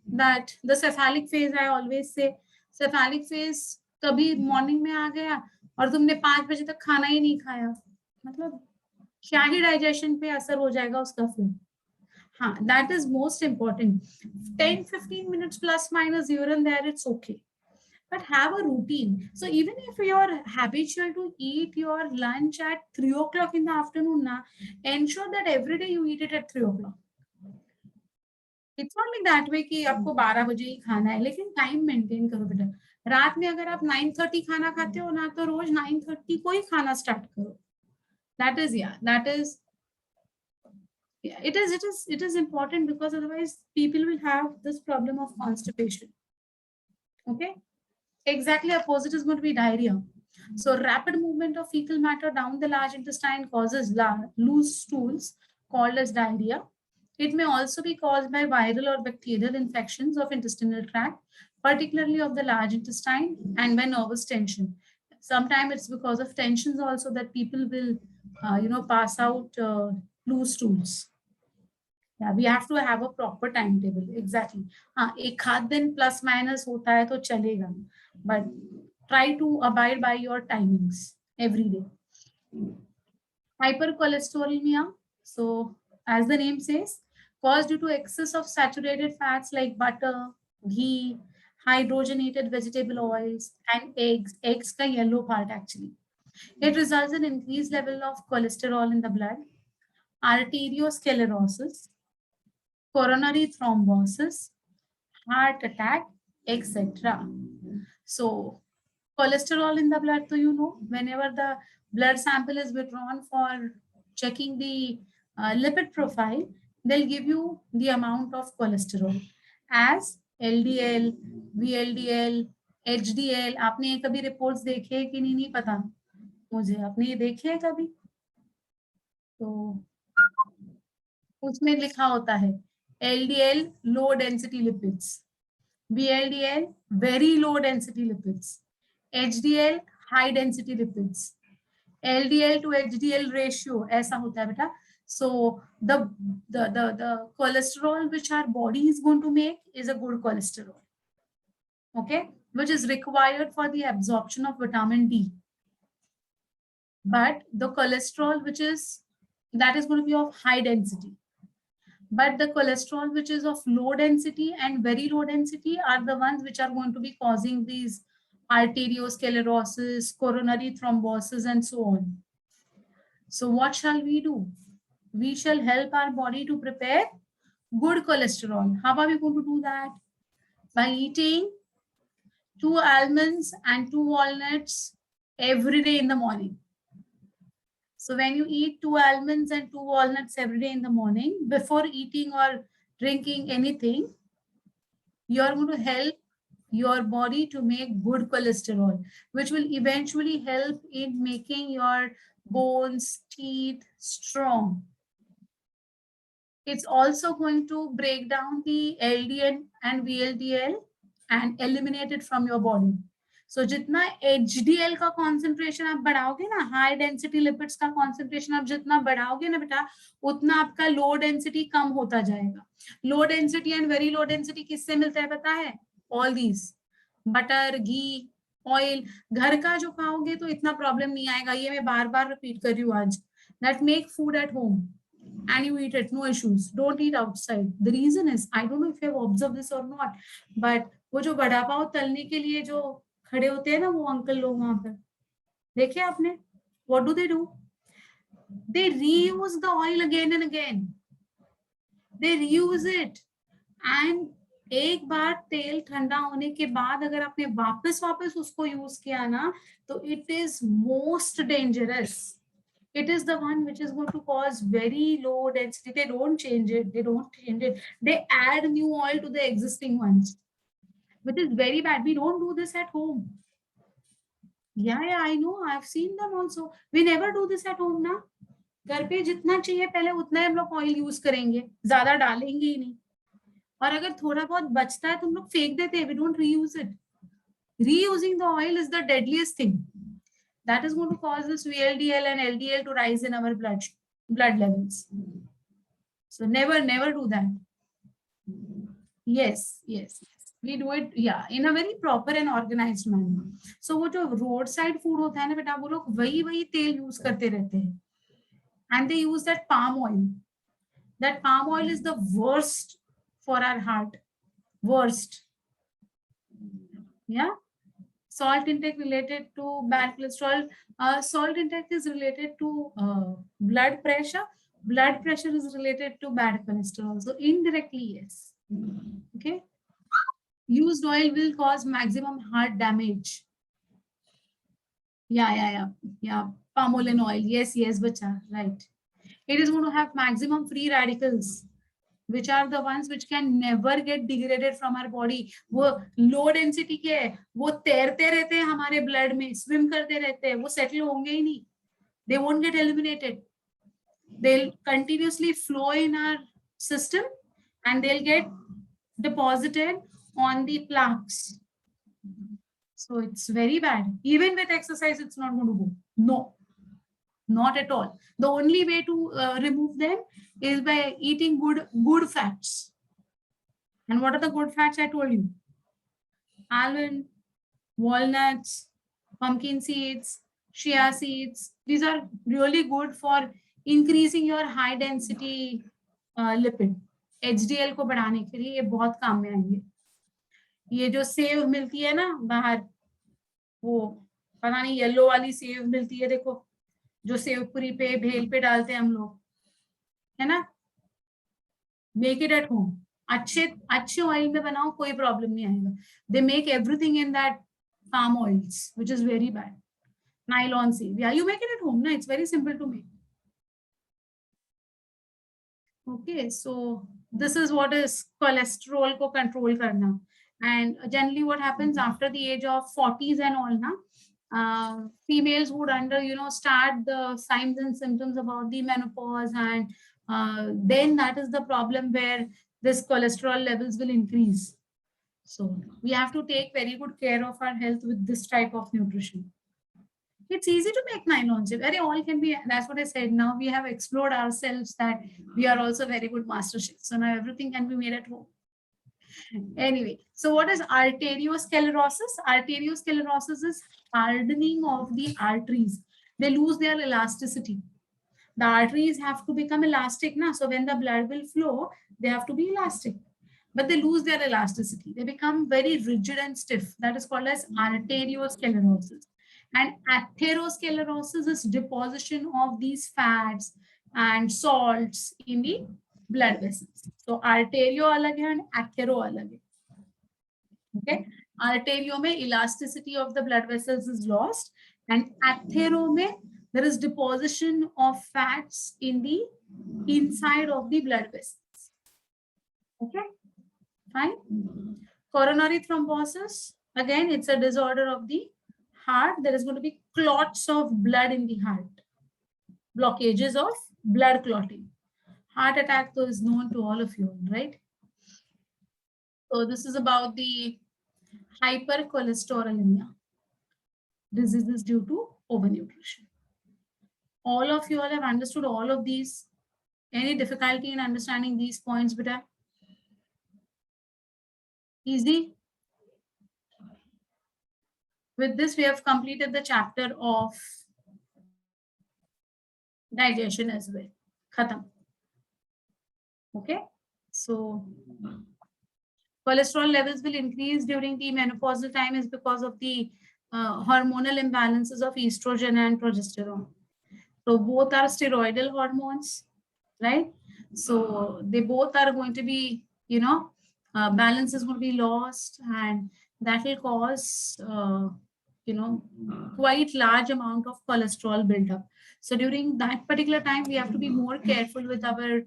that the cephalic phase, I always say, cephalic phase कभी morning में आ गया और तुमने 5 बजे तक खाना ही नहीं खाया, मतलब क्या ही digestion पे असर हो जाएगा उसका फिर. हाँ, that is most important. 10-15 minutes plus minus here and there, it's okay. But have a routine. So even if you're habitual to eat your lunch at 3 o'clock in the afternoon, ensure that every day you eat it at 3 o'clock. It's not like that way कि आपको 12 बजे ही खाना है, लेकिन time maintain करो बेटा. रात में अगर आप 9:30 खाना खाते हो ना, तो रोज 9:30 को ही खाना start करो. That is it is important, because otherwise people will have this problem of constipation. Okay, exactly opposite is going to be diarrhea. So rapid movement of fecal matter down the large intestine causes loose stools called as diarrhea. It may also be caused by viral or bacterial infections of intestinal tract, particularly of the large intestine, and by nervous tension. Sometimes it's because of tensions also that people will pass out loose stools. Yeah, we have to have a proper timetable. Exactly. एक आध दिन plus minus होता है तो चलेगा, but try to abide by your timings every day. Hypercholesterolemia. So as the name says, caused due to excess of saturated fats like butter, ghee, hydrogenated vegetable oils, and eggs. Eggs ka yellow part actually. It results in increased level of cholesterol in the blood, arteriosclerosis, coronary thrombosis, heart attack, etc. So cholesterol in the blood, so whenever the blood sample is withdrawn for checking the lipid profile, they'll give you the amount of cholesterol as LDL, VLDL, HDL. आपने ये कभी reports देखे कि नहीं पता मुझे. आपने ये देखे है कभी? तो उसमें लिखा होता है LDL low density lipids, VLDL very low density lipids, HDL high density lipids, LDL to HDL ratio ऐसा होता है बेटा. So the cholesterol which our body is going to make is a good cholesterol, okay, which is required for the absorption of vitamin D. But the cholesterol that is going to be of high density. But the cholesterol which is of low density and very low density are the ones which are going to be causing these arteriosclerosis, coronary thrombosis, and so on. So what shall we do? We shall help our body to prepare good cholesterol. How are we going to do that? By eating 2 almonds and 2 walnuts every day in the morning. So when you eat 2 almonds and 2 walnuts every day in the morning, before eating or drinking anything, you are going to help your body to make good cholesterol, which will eventually help in making your bones, teeth strong. It's also going to break down the LDL and VLDL and eliminate it from your body. So जितना HDL का concentration आप बढ़ाओगे ना, high density lipids का concentration आप जितना बढ़ाओगे ना बेटा, उतना आपका low density कम होता जाएगा. Low density and very low density किससे मिलता है पता है? All these, butter, ghee, oil. घर का जो खाओगे तो इतना problem नहीं आएगा. ये मैं बार बार repeat कर रही हूँ आज. That make food at home and you eat it, no issues. Don't eat outside. The reason is, I don't know if you have observed this or not, but वो जो बड़ा पाव तलने के लिए जो खड़े होते हैं ना वो अंकल लोग वहां पर, देखे आपने? What do? They reuse the oil again and again. They reuse it. And एक बार तेल ठंडा होने के बाद अगर आपने वापस उसको यूज किया ना, तो it is most dangerous. It is the one which is going to cause very low density. They don't change it. They add new oil to the existing ones, which is very bad. We don't do this at home. Yeah, I know. I've seen them also. We never do this at home ना. घर पे जितना चाहिए पहले उतना ही हम लोग oil use करेंगे, ज्यादा डालेंगे ही नहीं. और अगर थोड़ा बहुत बचता है तो हम लोग फेंक देते हैं. We don't reuse it. Reusing the oil is the deadliest thing. That is going to cause this VLDL and LDL to rise in our blood levels. So never do that. Yes. We do it, yeah, in a very proper and organized manner. So वो जो roadside food होता है ना बेटा, वो लोग वही तेल use करते रहते हैं. And they use that palm oil. That palm oil is the worst for our heart. Worst. Yeah. Salt intake related to bad cholesterol. Salt intake is related to blood pressure. Blood pressure is related to bad cholesterol. So indirectly, yes. Okay. Used oil will cause maximum heart damage. Yeah. Palm oil. Yes, bacha. Right. It is going to have maximum free radicals, which are the ones which can never get degraded from our body. वो low density के है, वो तैरते रहते हैं हमारे blood में, swim करते रहते हैं, वो settle होंगे ही नहीं. They won't get eliminated. They'll continuously flow in our system and they'll get deposited on the plaques. So it's very bad. Even with exercise, it's not going to go. No, not at all. The only way to remove them is by eating good fats. And what are the good fats I told you? Almond, walnuts, pumpkin seeds, chia seeds. These are really good for increasing your high density lipid. HDL को बढ़ाने के लिए ये बहुत काम में आएंगे. ये जो सेव मिलती है ना बाहर, वो पता नहीं येलो वाली सेव मिलती है, देखो जो सेवपुरी पे भेल पे डालते हैं हम लोग, है ना. Make it at home. अच्छे ऑयल में बनाओ, कोई प्रॉब्लम नहीं आएगा. They make everything in that palm oils, which is very bad. Nylon seed. Yeah, you make it at home. No, it's very simple to make. Okay, so this is what is cholesterol ko control karna. And generally what happens after the age of 40s and all na, females would start the signs and symptoms about the menopause, and then that is the problem where this cholesterol levels will increase. So we have to take very good care of our health with this type of nutrition. It's easy to make nylon chip. All can be, that's what I said. Now we have explored ourselves that we are also very good master chefs. So now everything can be made at home. Anyway, so what is arteriosclerosis? Arteriosclerosis is hardening of the arteries. They lose their elasticity. The arteries have to become elastic now. So when the blood will flow, they have to be elastic. But they lose their elasticity. They become very rigid and stiff. That is called as arteriosclerosis. And atherosclerosis is deposition of these fats and salts in the blood vessels. So arterio alag hai and athero alag hai. Okay. Arterio mein elasticity of the blood vessels is lost, and athero mein there is deposition of fats in the inside of the blood vessels. Okay. Fine. Coronary thrombosis, again, it's a disorder of the heart. There is going to be clots of blood in the heart, blockages of blood clotting. Heart attack, though, is known to all of you, right? So this is about the hypercholesterolemia. Disease is due to overnutrition. All of you all have understood all of these. Any difficulty in understanding these points, beta? Easy? With this, we have completed the chapter of digestion as well. Khatam. Okay? So, cholesterol levels will increase during the menopausal time is because of the hormonal imbalances of estrogen and progesterone. So both are steroidal hormones, right? So they both are going to be, balance is going to be lost, and that will cause, quite large amount of cholesterol buildup. So during that particular time, we have to be more careful with our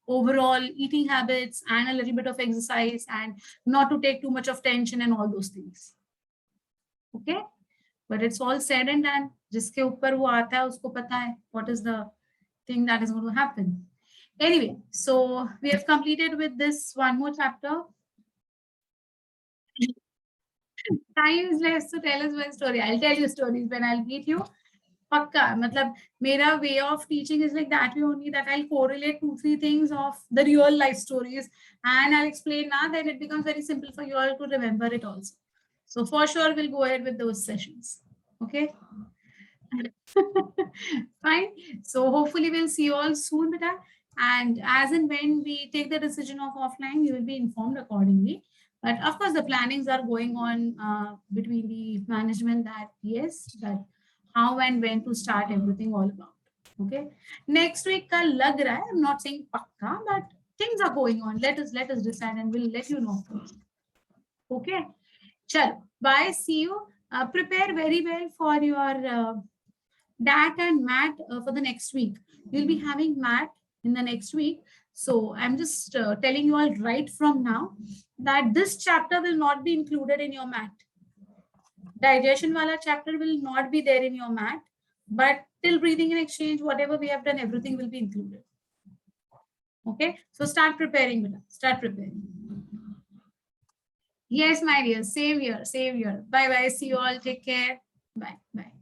overall eating habits and a little bit of exercise, and not to take too much of tension and all those things. Okay? But it's all said and done. जिसके ऊपर वो आता है उसको पता है what is the thing that is going to happen. Anyway, so we have completed with this one more chapter. Time is less to tell us one story. I'll tell you stories when I'll meet you. Pakka, matlab, mera way of teaching is like that way only, that I'll correlate 2-3 things of the real life stories, and I'll explain now, then it becomes very simple for you all to remember it also. So for sure, we'll go ahead with those sessions. Okay. Fine. So hopefully we'll see you all soon, beta. And as and when we take the decision of offline, you will be informed accordingly. But of course, the plannings are going on between the management, that yes, that how and when to start everything all about. Okay. Next week, ka lag raha hai. I'm not saying pakka, but things are going on. Let us decide, and we'll let you know first. Okay. Chalo. Bye. See you. Prepare very well for your DAT and MAT for the next week. We'll be having MAT in the next week. So I'm just telling you all right from now that this chapter will not be included in your MAT. Digestion wala chapter will not be there in your MAT, but till breathing and exchange, whatever we have done, everything will be included. Okay, so start preparing, Beta. Start preparing. Yes, my dear, same here, same here. Bye bye. See you all. Take care. Bye. Bye.